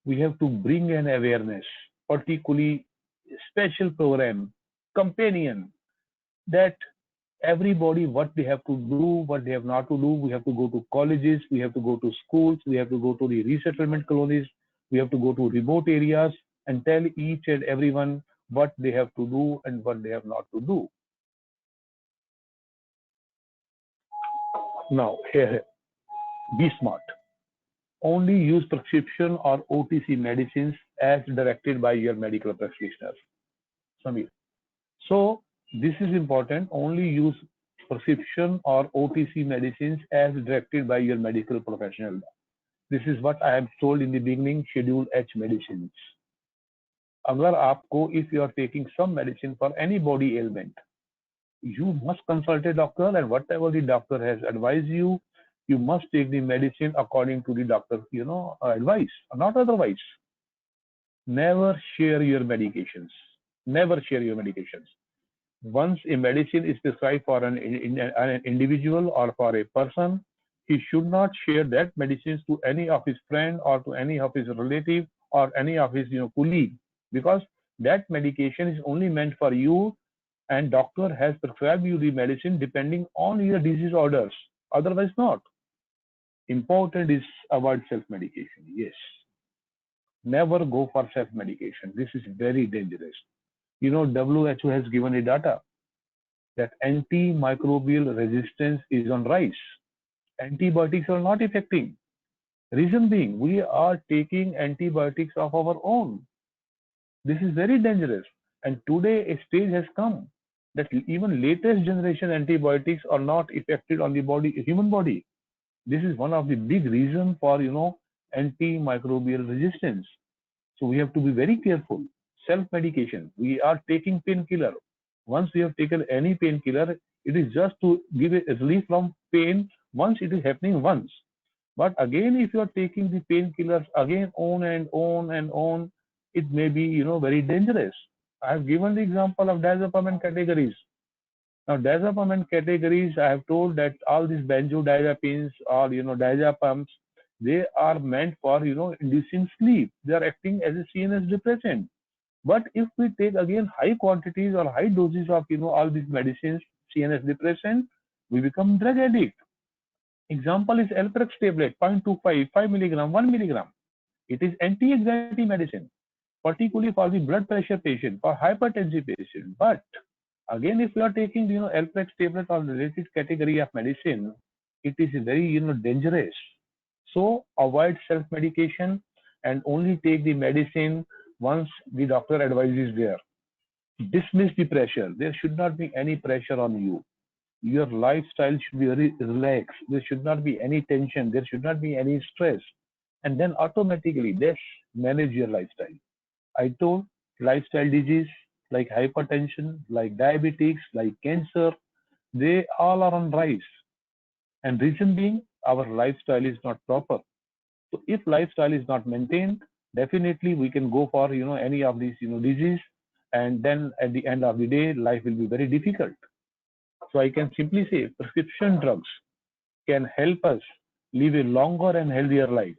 we have to bring an awareness, particularly special program, companion, that everybody what they have to do, what they have not to do. We have to go to colleges, we have to go to schools, we have to go to the resettlement colonies, we have to go to remote areas and tell each and everyone what they have to do and what they have not to do. Now, here, be smart. Only use prescription or OTC medicines as directed by your medical practitioner. Samir. So this is important. Only use prescription or OTC medicines as directed by your medical professional. This is what I have told in the beginning, Schedule H medicines. Agar aapko, if you are taking some medicine for any body ailment, you must consult a doctor, and whatever the doctor has advised you, you must take the medicine according to the doctor's advice, not otherwise. Never share your medications. Never share your medications. Once a medicine is prescribed for an individual or for a person, he should not share that medicines to any of his friend or to any of his relative or any of his colleague, because that medication is only meant for you, and doctor has prescribed you the medicine depending on your disease orders, otherwise not. Important is avoid self-medication. Yes. Never go for self-medication. This is very dangerous. WHO has given a data that antimicrobial resistance is on rise. Antibiotics are not effective. Reason being, we are taking antibiotics of our own. This is very dangerous. And today a stage has come that even latest generation antibiotics are not effective on the human body. This is one of the big reasons for antimicrobial resistance. So we have to be very careful. Self-medication. We are taking painkiller. Once we have taken any painkiller, it is just to give a relief from pain once it is happening once. But again, if you are taking the painkillers again on and on and on, it may be very dangerous. I have given the example of diazepam categories. Now, diazepam categories, I have told that all these benzodiazepines or diazepams, they are meant for inducing sleep. They are acting as a CNS depressant. But if we take again high quantities or high doses of all these medicines, CNS depressant, we become drug addict. Example is Alprex tablet, 0.25, 5 milligram, 1 milligram. It is anti-anxiety medicine, particularly for the blood pressure patient, for hypertensive patient. But again, if you are taking Alprex tablet or related category of medicine, it is very dangerous. So avoid self-medication and only take the medicine once the doctor advises there. Dismiss the pressure. There should not be any pressure on you. Your lifestyle should be very relaxed. There should not be any tension. There should not be any stress. and then automatically this manage your lifestyle. I told lifestyle disease like hypertension, like diabetes, like cancer, they all are on rise. And reason being, our lifestyle is not proper. So if lifestyle is not maintained, definitely we can go for any of these disease, and then at the end of the day, life will be very difficult. So I can simply say prescription drugs can help us live a longer and healthier life,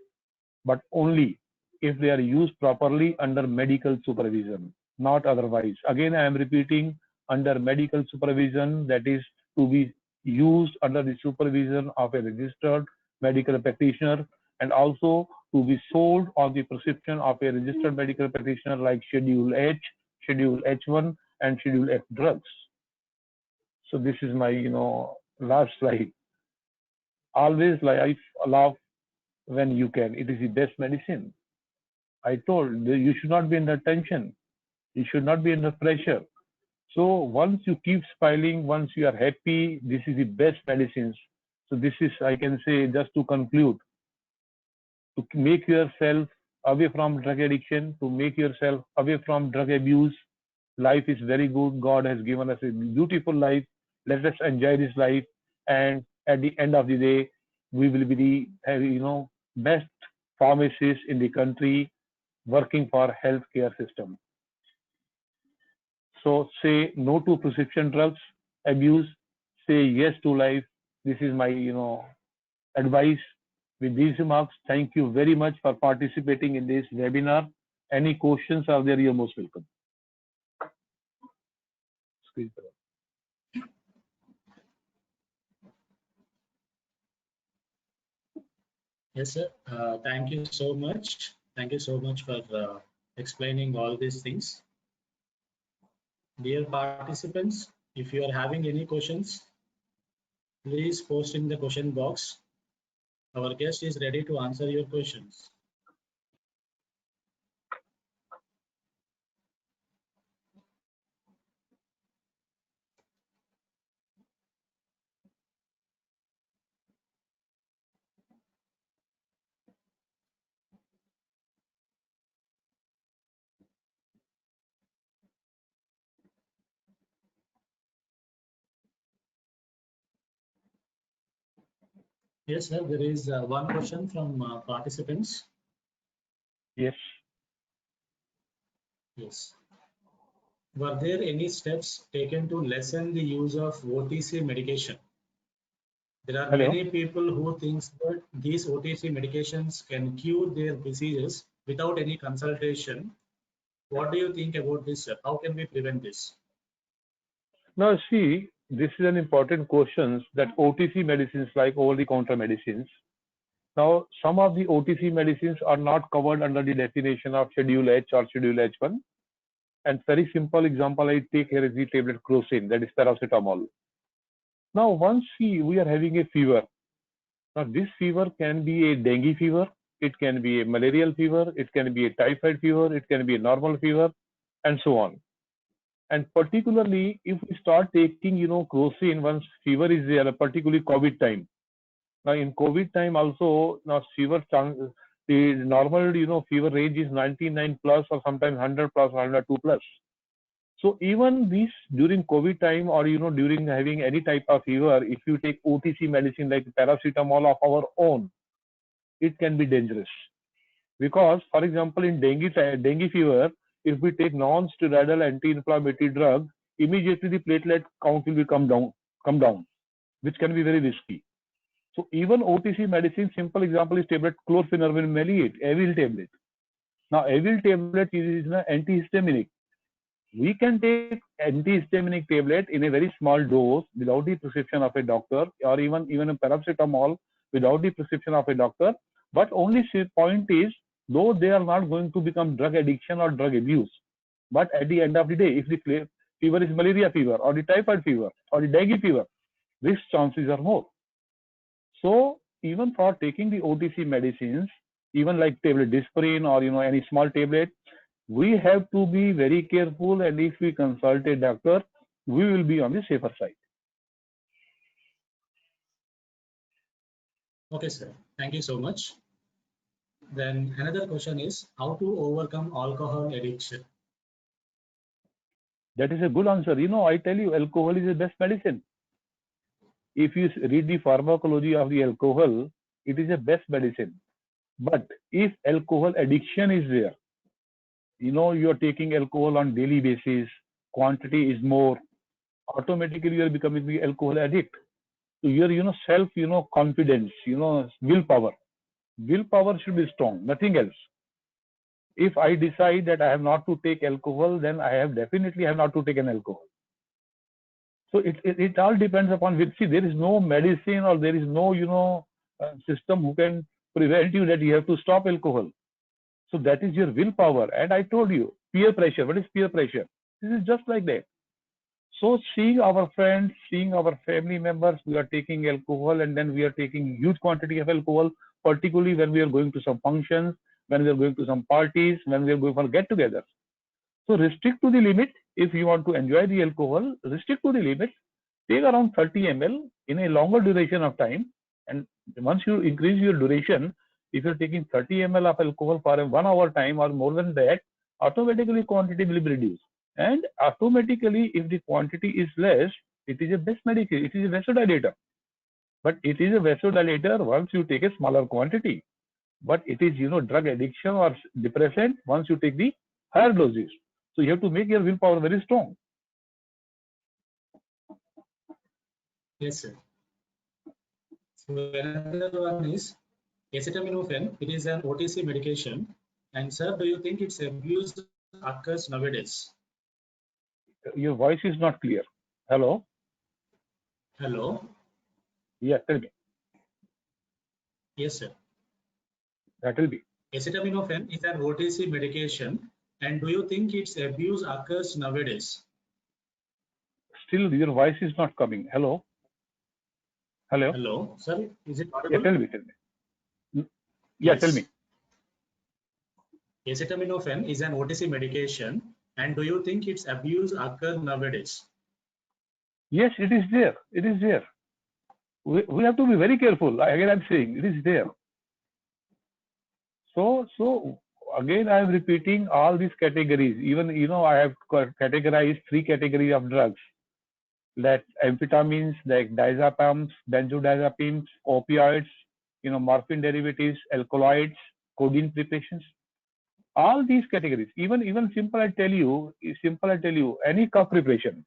but only if they are used properly under medical supervision, not otherwise. Again, I am repeating, under medical supervision, that is to be used under the supervision of a registered medical practitioner, and also to be sold on the prescription of a registered medical practitioner like Schedule H, Schedule H1, and Schedule F drugs. So this is my last slide. Always life laugh when you can. It is the best medicine. I told you should not be under tension. You should not be under pressure. So once you keep smiling, once you are happy, this is the best medicines. So this is, I can say, just to conclude, to make yourself away from drug addiction, to make yourself away from drug abuse. Life is very good. God has given us a beautiful life. Let us enjoy this life. And at the end of the day, we will be the best pharmacists in the country working for healthcare system. So say no to prescription drugs abuse. Say yes to life. This is my advice. With these remarks, thank you very much for participating in this webinar. Any questions are there? You're most welcome. Yes, sir. Thank you so much. Thank you so much for explaining all these things. Dear participants, if you are having any questions, please post in the question box. Our guest is ready to answer your questions. Yes, sir. There is one question from participants. Yes. Yes. Were there any steps taken to lessen the use of OTC medication? There are Hello. many people who think that these OTC medications can cure their diseases without any consultation. What do you think about this, sir? How can we prevent this? Now see, this is an important question, that OTC medicines like over-the-counter medicines. Now, some of the OTC medicines are not covered under the definition of Schedule H or Schedule H1. And very simple example I take here is the tablet Crocin, that is paracetamol. Now, once we are having a fever. Now, this fever can be a dengue fever, it can be a malarial fever, it can be a typhoid fever, it can be a normal fever, and so on. And particularly, if we start taking, Crocin once fever is there, particularly COVID time. Now, in COVID time also, now fever, the normal, fever range is 99 plus or sometimes 100 plus or 102 plus. So even this during COVID time or during having any type of fever, if you take OTC medicine like paracetamol of our own, it can be dangerous. Because, for example, in dengue fever, if we take non-steroidal anti-inflammatory drug, immediately the platelet count will come down, which can be very risky. So even OTC medicine, simple example is tablet chlorpheniramine maleate, Avil tablet. Now, Avil tablet is an antihistaminic. We can take antihistaminic tablet in a very small dose without the prescription of a doctor, or even a paracetamol without the prescription of a doctor. But only point is, though they are not going to become drug addiction or drug abuse, but at the end of the day, if the fever is malaria fever or the typhoid fever or the dengue fever, risk chances are more. So even for taking the OTC medicines, even like tablet Disprin or any small tablet, we have to be very careful, and if we consult a doctor, we will be on the safer side. Okay, sir. Thank you so much. Then another question is how to overcome alcohol addiction. That is a good answer. You know, I tell you, alcohol is the best medicine. If you read the pharmacology of the alcohol, it is the best medicine. But if alcohol addiction is there, you know, you are taking alcohol on daily basis, quantity is more, automatically you are becoming the alcohol addict. So your, you know, self, you know, confidence, you know, willpower should be strong, nothing else. If I decide that I have not to take alcohol, then I have definitely have not to take an alcohol. So it all depends upon which. See, there is no medicine or there is no, you know, system who can prevent you that you have to stop alcohol. So that is your willpower. And I told you, peer pressure. What is peer pressure? This is just like that. So seeing our friends, seeing our family members, we are taking alcohol and then we are taking huge quantity of alcohol, particularly when we are going to some functions, when we are going to some parties, when we are going for get-together. So restrict to the limit. If you want to enjoy the alcohol, restrict to the limit. Take around 30 ml in a longer duration of time. And once you increase your duration, if you're taking 30 ml of alcohol for a 1 hour time or more than that, automatically quantity will be reduced. And automatically, if the quantity is less, it is a best medicine. It is a vasodilator. But it is a vasodilator once you take a smaller quantity. But it is, you know, drug addiction or depressant once you take the higher doses. So you have to make your willpower very strong. Yes, sir. So another one is acetaminophen. It is an OTC medication. And sir, do you think its abuse occurs nowadays? Your voice is not clear. Hello? Hello. Yeah, tell me. Yes, sir. That will be. Acetaminophen is an OTC medication. And do you think its abuse occurs nowadays? Still, your voice is not coming. Hello? Hello? Hello, sir. Is it Yeah, audible? tell me. Yeah, Yes. tell me. Acetaminophen is an OTC medication. And do you think its abuse occurs nowadays? Yes, it is there. It is there. We have to be very careful. Again, I'm saying it is there. So again, I am repeating all these categories. Even, you know, I have categorized 3 categories of drugs. That amphetamines, like diazepams, benzodiazepines, opioids, you know, morphine derivatives, alkaloids, codeine preparations. All these categories. Even simple, I tell you, any cough preparation.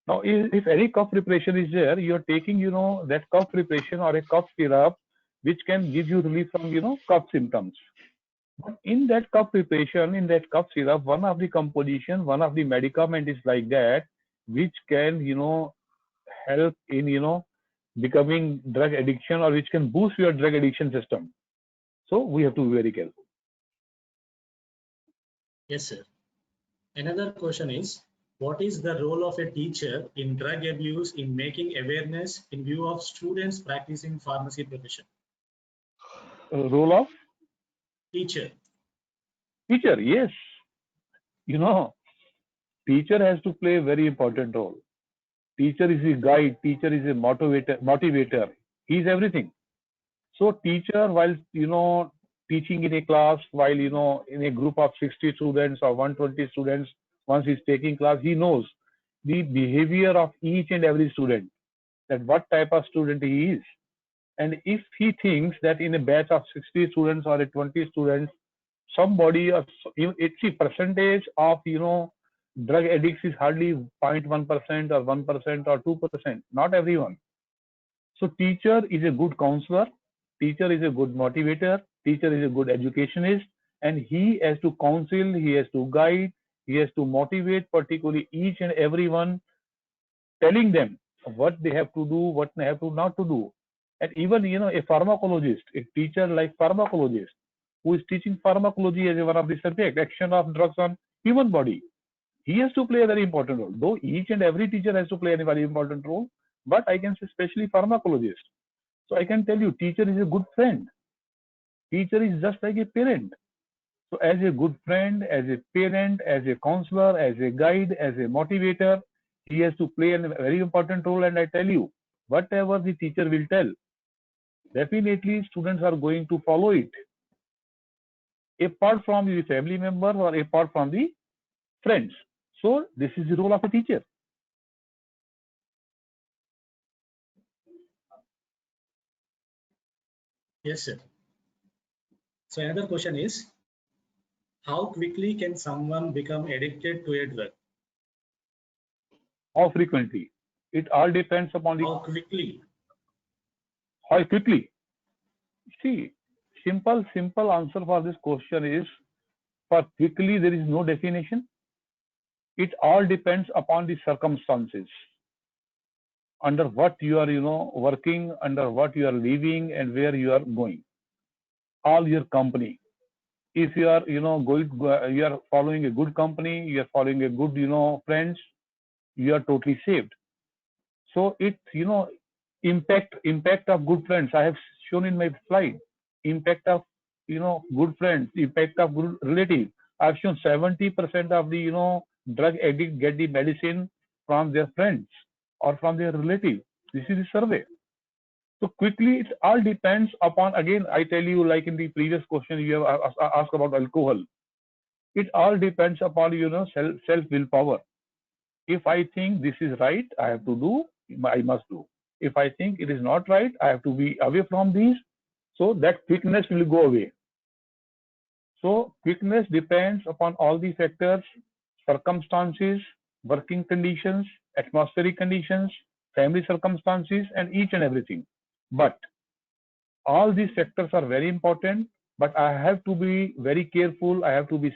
Now, if any cough preparation is there, you are taking, you know, that cough preparation or a cough syrup, which can give you relief from, you know, cough symptoms. But in that cough preparation, in that cough syrup, one of the composition, one of the medicament is like that, which can, you know, help in, you know, becoming drug addiction, or which can boost your drug addiction system. So we have to be very careful. Yes, sir. Another question is, what is the role of a teacher in drug abuse in making awareness in view of students practicing pharmacy profession? Role of Teacher. teacher, yes. You know, teacher has to play a very important role. Teacher is a guide, teacher is a motivator. He is everything. So teacher, while, you know, teaching in a class, while, you know, in a group of 60 students or 120 students, once he's taking class, he knows the behavior of each and every student, that what type of student he is. And if he thinks that in a batch of 60 students or a 20 students, somebody, or it's the percentage of, you know, drug addicts is hardly 0.1% or 1% or 2%, not everyone. So teacher is a good counselor, teacher is a good motivator, teacher is a good educationist, and he has to counsel, he has to guide, he has to motivate particularly each and everyone, telling them what they have to do, what they have to not to do. And even, you know, a pharmacologist, a teacher like pharmacologist, who is teaching pharmacology as one of the subject, action of drugs on human body, he has to play a very important role. Though each and every teacher has to play a very important role, but I can say especially pharmacologist. So I can tell you, teacher is a good friend. Teacher is just like a parent. So as a good friend, as a parent, as a counselor, as a guide, as a motivator, he has to play a very important role. And I tell you, whatever the teacher will tell, definitely students are going to follow it. apart from the family members or apart from the friends. So this is the role of a teacher. Yes, sir. So another question is, how quickly can someone become addicted to a drug? How frequently? It all depends upon the How quickly? how quickly. See, simple answer for this question is, for quickly there is no definition. It all depends upon the circumstances, under what you are working, under what you are living, and where you are going. All your company. If you are you are following a good company, you are following a good friends, you are totally saved. So it impact of good friends. I have shown in my slide. Impact of good friends, impact of good relative. I've shown 70% of the drug addict get the medicine from their friends or from their relative. This is the survey. So quickly, it all depends upon, again, I tell you, like in the previous question you have asked about alcohol. It all depends upon self willpower. If I think this is right, I have to do, I must do. If I think it is not right, I have to be away from these. So that quickness will go away. So quickness depends upon all these factors: circumstances, working conditions, atmospheric conditions, family circumstances, and each and everything. But all these factors are very important. But I have to be very careful. I have to be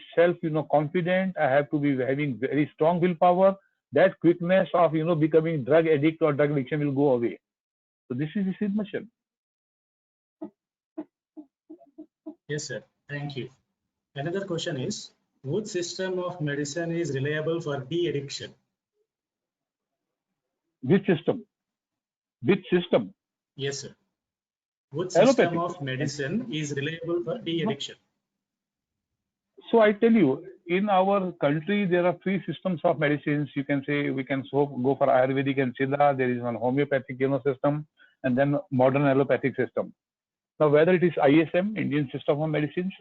confident. I have to be having very strong willpower. That quickness of becoming drug addict or drug addiction will go away. So this is the submission. Yes, sir. Thank you. Another question is, which system of medicine is reliable for de-addiction? Which system? Which system? Yes, sir. Which system Allopathic. of medicine is reliable for de-addiction? So I tell you, in our country, there are three systems of medicines. You can say we can go for Ayurvedic and Siddha. There is one homeopathic system, and then modern allopathic system. Now, whether it is ISM, Indian System of Medicines,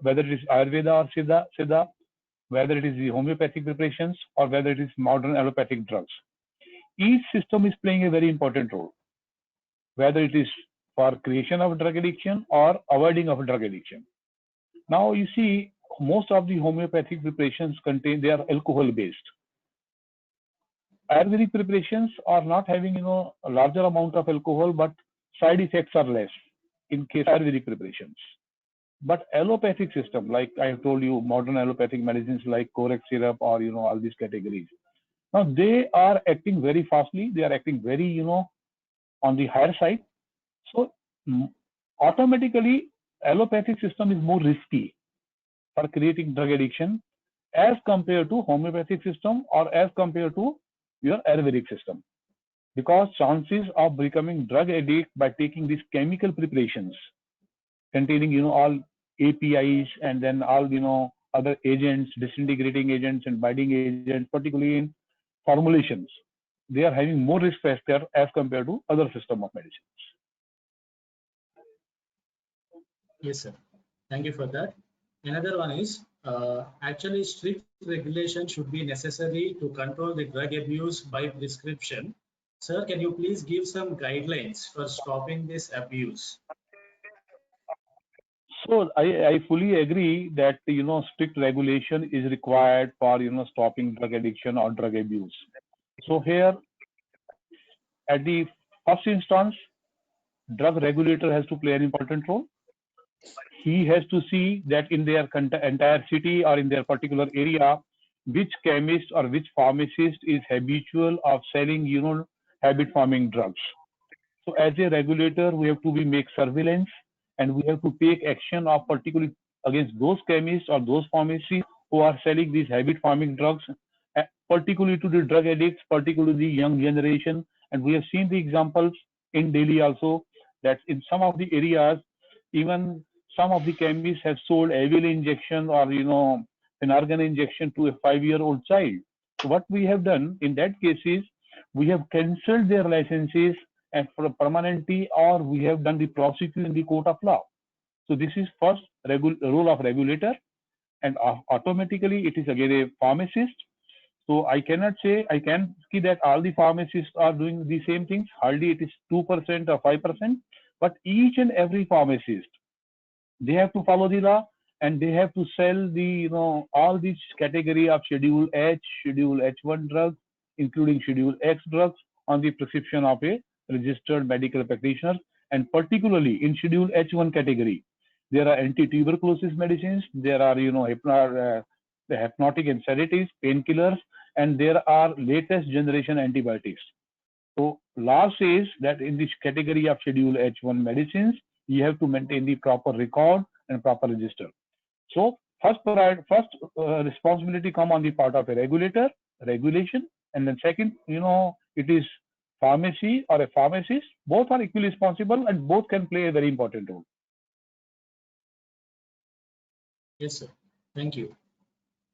whether it is Ayurveda or Siddha, whether it is the homeopathic preparations or whether it is modern allopathic drugs, each system is playing a very important role. Whether it is for creation of drug addiction or avoiding of drug addiction. Now you see, most of the homeopathic preparations they are alcohol based. Ayurvedic preparations are not having a larger amount of alcohol, but side effects are less in case Ayurvedic preparations. But allopathic system, like I have told you, modern allopathic medicines like Corex syrup or all these categories. Now they are acting very fastly. They are acting very on the higher side. So automatically, allopathic system is more risky for creating drug addiction as compared to homeopathic system or as compared to your Ayurvedic system, because chances of becoming drug addict by taking these chemical preparations containing all APIs and then all other agents, disintegrating agents and binding agents, particularly in formulations, they are having more risk factor as compared to other system of medicines. Yes, sir. Thank you for that. Another one is, actually strict regulation should be necessary to control the drug abuse by prescription. Sir, can you please give some guidelines for stopping this abuse? So I fully agree that strict regulation is required for stopping drug addiction or drug abuse. So here, at the first instance, drug regulator has to play an important role. He has to see that in their entire city or in their particular area, which chemist or which pharmacist is habitual of selling habit forming drugs. So as a regulator, we have to make surveillance and we have to take action of particularly against those chemists or those pharmacies who are selling these habit forming drugs, particularly to the drug addicts, particularly the young generation. And we have seen the examples in Delhi also, that in some of the areas, even some of the chemists have sold Avil injection or Phenargan injection to a 5-year-old child. So what we have done in that case is we have cancelled their licenses and for permanently, or we have done the prosecution in the court of law. So this is first role of regulator, and automatically it is again a pharmacist. So I cannot say, I can see that all the pharmacists are doing the same things. Hardly it is 2% or 5%, but each and every pharmacist, they have to follow the law, and they have to sell the, all these category of Schedule H, Schedule H1 drugs, including Schedule X drugs on the prescription of a registered medical practitioner. And particularly in Schedule H1 category, there are anti-tuberculosis medicines, there are, the hypnotic and sedatives, painkillers, and there are latest generation antibiotics. So law says that in this category of Schedule H1 medicines, you have to maintain the proper record and proper register. So first responsibility come on the part of a regulator, regulation, and then second, it is pharmacy or a pharmacist. Both are equally responsible, and both can play a very important role. Yes, sir. Thank you.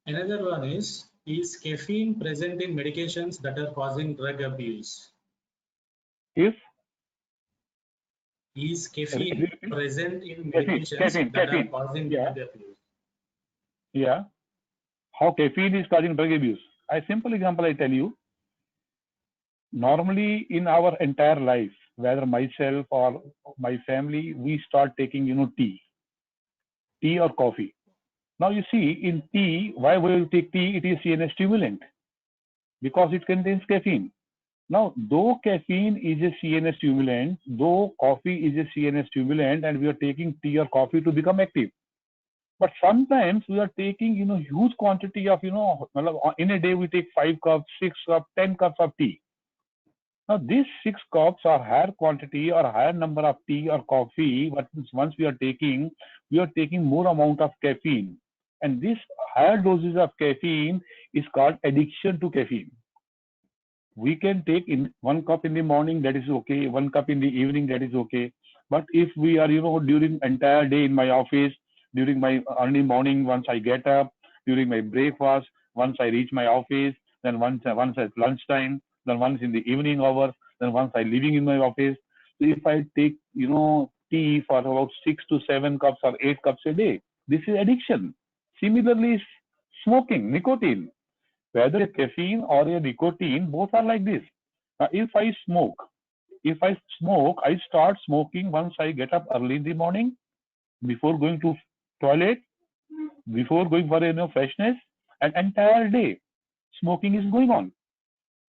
Another one is caffeine present in medications that are causing drug abuse? If Is caffeine present in medications that are causing drug abuse? Yeah. How caffeine is causing drug abuse? A simple example I tell you. Normally in our entire life, whether myself or my family, we start taking, tea or coffee. Now you see, in tea, why will you take tea? It is CNS stimulant because it contains caffeine. Now, though caffeine is a CNS stimulant, though coffee is a CNS stimulant, and we are taking tea or coffee to become active, but sometimes we are taking, huge quantity of, in a day we take 5 cups, 6 cups, 10 cups of tea. Now, these 6 cups or higher quantity or higher number of tea or coffee, but once we are taking more amount of caffeine. And this higher doses of caffeine is called addiction to caffeine. We can take in 1 cup in the morning, that is okay. 1 cup in the evening, that is okay. But if we are, during entire day in my office, during my early morning, once I get up, during my breakfast, once I reach my office, then once at lunchtime, then once in the evening hours, then once I leaving in my office. So if I take, tea for about 6 to 7 cups or 8 cups a day, this is addiction. Similarly, smoking, nicotine, whether a caffeine or a nicotine, both are like this. If I smoke, I start smoking once I get up early in the morning, before going to toilet, before going for freshness, and entire day, smoking is going on.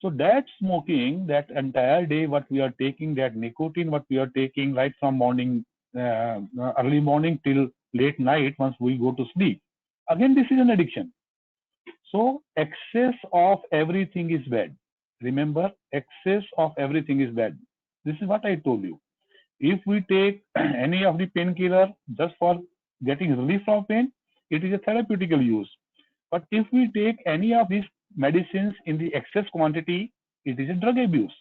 So that smoking, that entire day, what we are taking, that nicotine, what we are taking right from morning, early morning till late night, once we go to sleep. Again, this is an addiction. So excess of everything is bad. Remember, excess of everything is bad. This is what I told you. If we take any of the painkiller just for getting relief from pain, it is a therapeutical use. But if we take any of these medicines in the excess quantity, it is a drug abuse.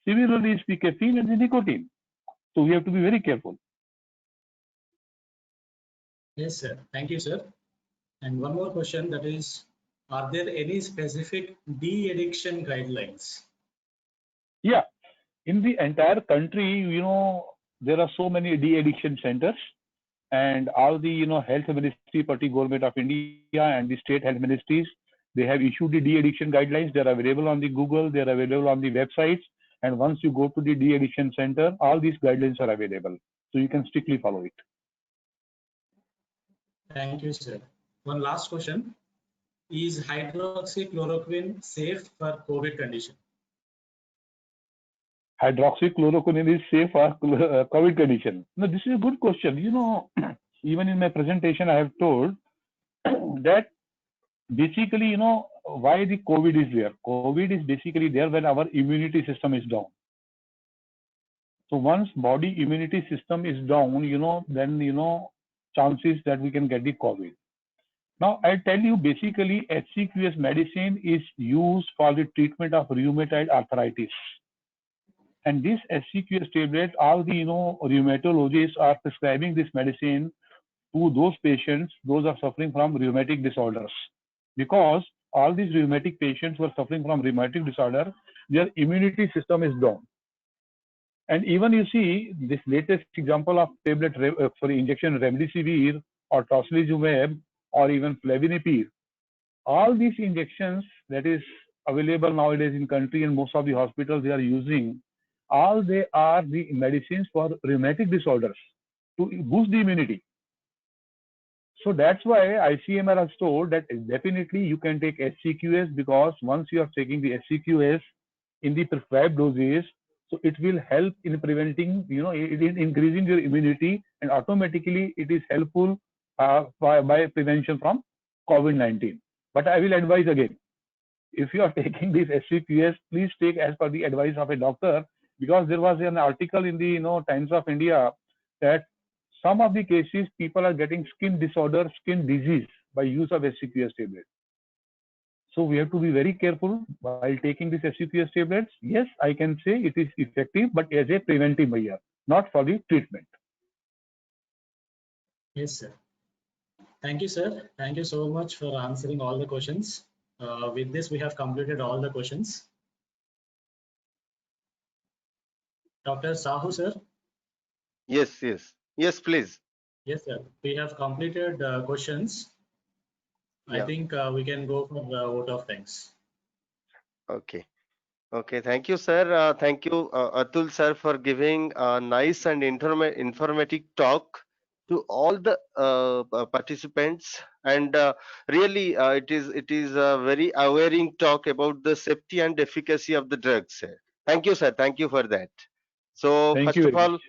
Similarly, it's the caffeine and the nicotine. So we have to be very careful. Yes, sir. Thank you, sir. And one more question, that is, are there any specific de-addiction guidelines? Yeah. In the entire country, there are so many de-addiction centers, and all the, health ministry, particularly government of India and the state health ministries, they have issued the de-addiction guidelines. They are available on the Google, they are available on the websites. And once you go to the de-addiction center, all these guidelines are available. So you can strictly follow it. Thank you, sir. One last question. Is hydroxychloroquine safe for COVID condition? Hydroxychloroquine is safe for COVID condition. No, this is a good question. Even in my presentation, I have told that basically, why the COVID is there. COVID is basically there when our immunity system is down. So once body immunity system is down, then, chances that we can get the COVID. Now, I tell you, basically, HCQS medicine is used for the treatment of rheumatoid arthritis. And this HCQS tablet, all the, rheumatologists are prescribing this medicine to those patients, those are suffering from rheumatic disorders. Because all these rheumatic patients who are suffering from rheumatic disorder, their immunity system is down. And even you see this latest example of injection remdesivir or tocilizumab or even flevinipir. All these injections that is available nowadays in country and most of the hospitals they are using, all they are the medicines for rheumatic disorders to boost the immunity. So that's why ICMR has told that definitely you can take SCQS, because once you are taking the SCQS in the prescribed doses, so it will help in preventing, it is increasing your immunity, and automatically it is helpful by prevention from COVID-19. But I will advise again, if you are taking this SCQS, please take as per the advice of a doctor, because there was an article in the Times of India that some of the cases people are getting skin disorder, skin disease by use of SCQS tablets. So we have to be very careful while taking this SCQS tablets. Yes, I can say it is effective, but as a preventive measure, not for the treatment. Yes, sir. Thank you, sir. Thank you so much for answering all the questions. With this, we have completed all the questions. Dr. Sahu, sir. Yes, please. Yes, sir. We have completed questions. I Yeah. think we can go for the vote of thanks. Okay. Okay, thank you, sir. Thank you, Atul sir, for giving a nice and informative talk to all the participants. And really, it is a very awareing talk about the safety and efficacy of the drugs, sir. Thank you, sir. Thank you for that. So Thank you very much.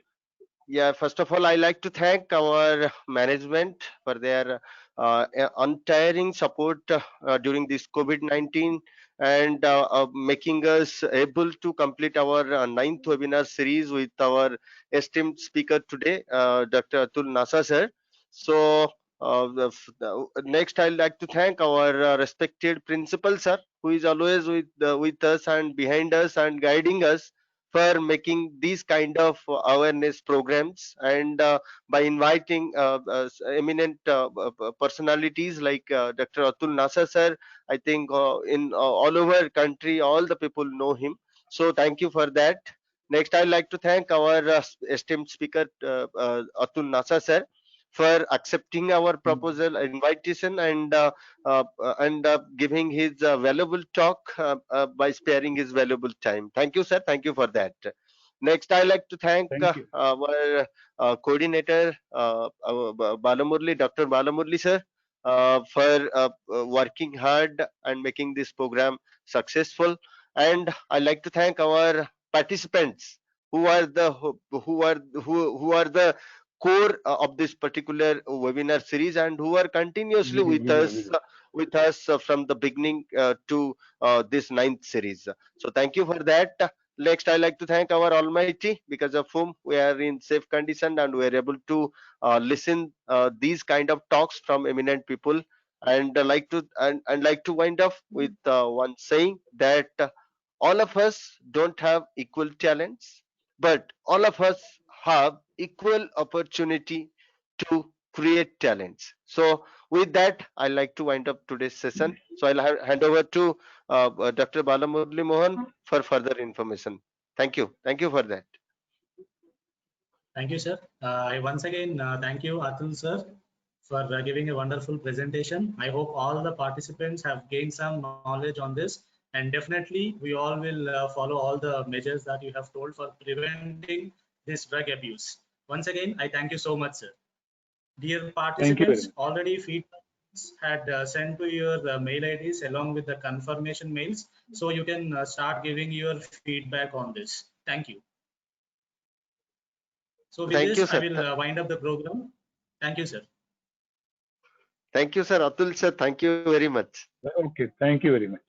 first of all, I like to thank our management for their untiring support during this COVID-19, and making us able to complete our ninth webinar series with our esteemed speaker today, Dr. Atul Nasa sir. So next, I'd like to thank our respected principal sir, who is always with us and behind us and guiding us for making these kind of awareness programs, and by inviting eminent personalities like Dr. Atul Nasa sir. I think in all over country, all the people know him. So thank you for that. Next, I'd like to thank our esteemed speaker, Atul Nasa sir, for accepting our proposal invitation, and giving his valuable talk by sparing his valuable time. Thank you, sir. Thank you for that. Next, I like to thank Thank you. our coordinator, Balamurli, Dr. Balamurli sir, for working hard and making this program successful. And I like to thank our participants, who are the core of this particular webinar series, and who are continuously with us from the beginning to this ninth series. So thank you for that. Next, I like to thank our Almighty, because of whom we are in safe condition and we are able to listen these kind of talks from eminent people. And like to wind up with one saying that all of us don't have equal talents, but all of us have equal opportunity to create talents. So with that, I like to wind up today's session. So I'll hand over to Dr. Balamurli Mohan for further information. Thank you. Thank you for that. Thank you, sir. I once again thank you, Atul sir, for giving a wonderful presentation. I hope all the participants have gained some knowledge on this, and definitely we all will follow all the measures that you have told for preventing this drug abuse. Once again, I thank you so much, sir. Dear Thank you very participants, much. already feedbacks had sent to your mail IDs along with the confirmation mails, so you can start giving your feedback on this. Thank you. So with Thank you, this, I sir. will wind up the program. Thank you, sir. Thank you, sir. Atul sir, thank you very much. Okay, thank you very much.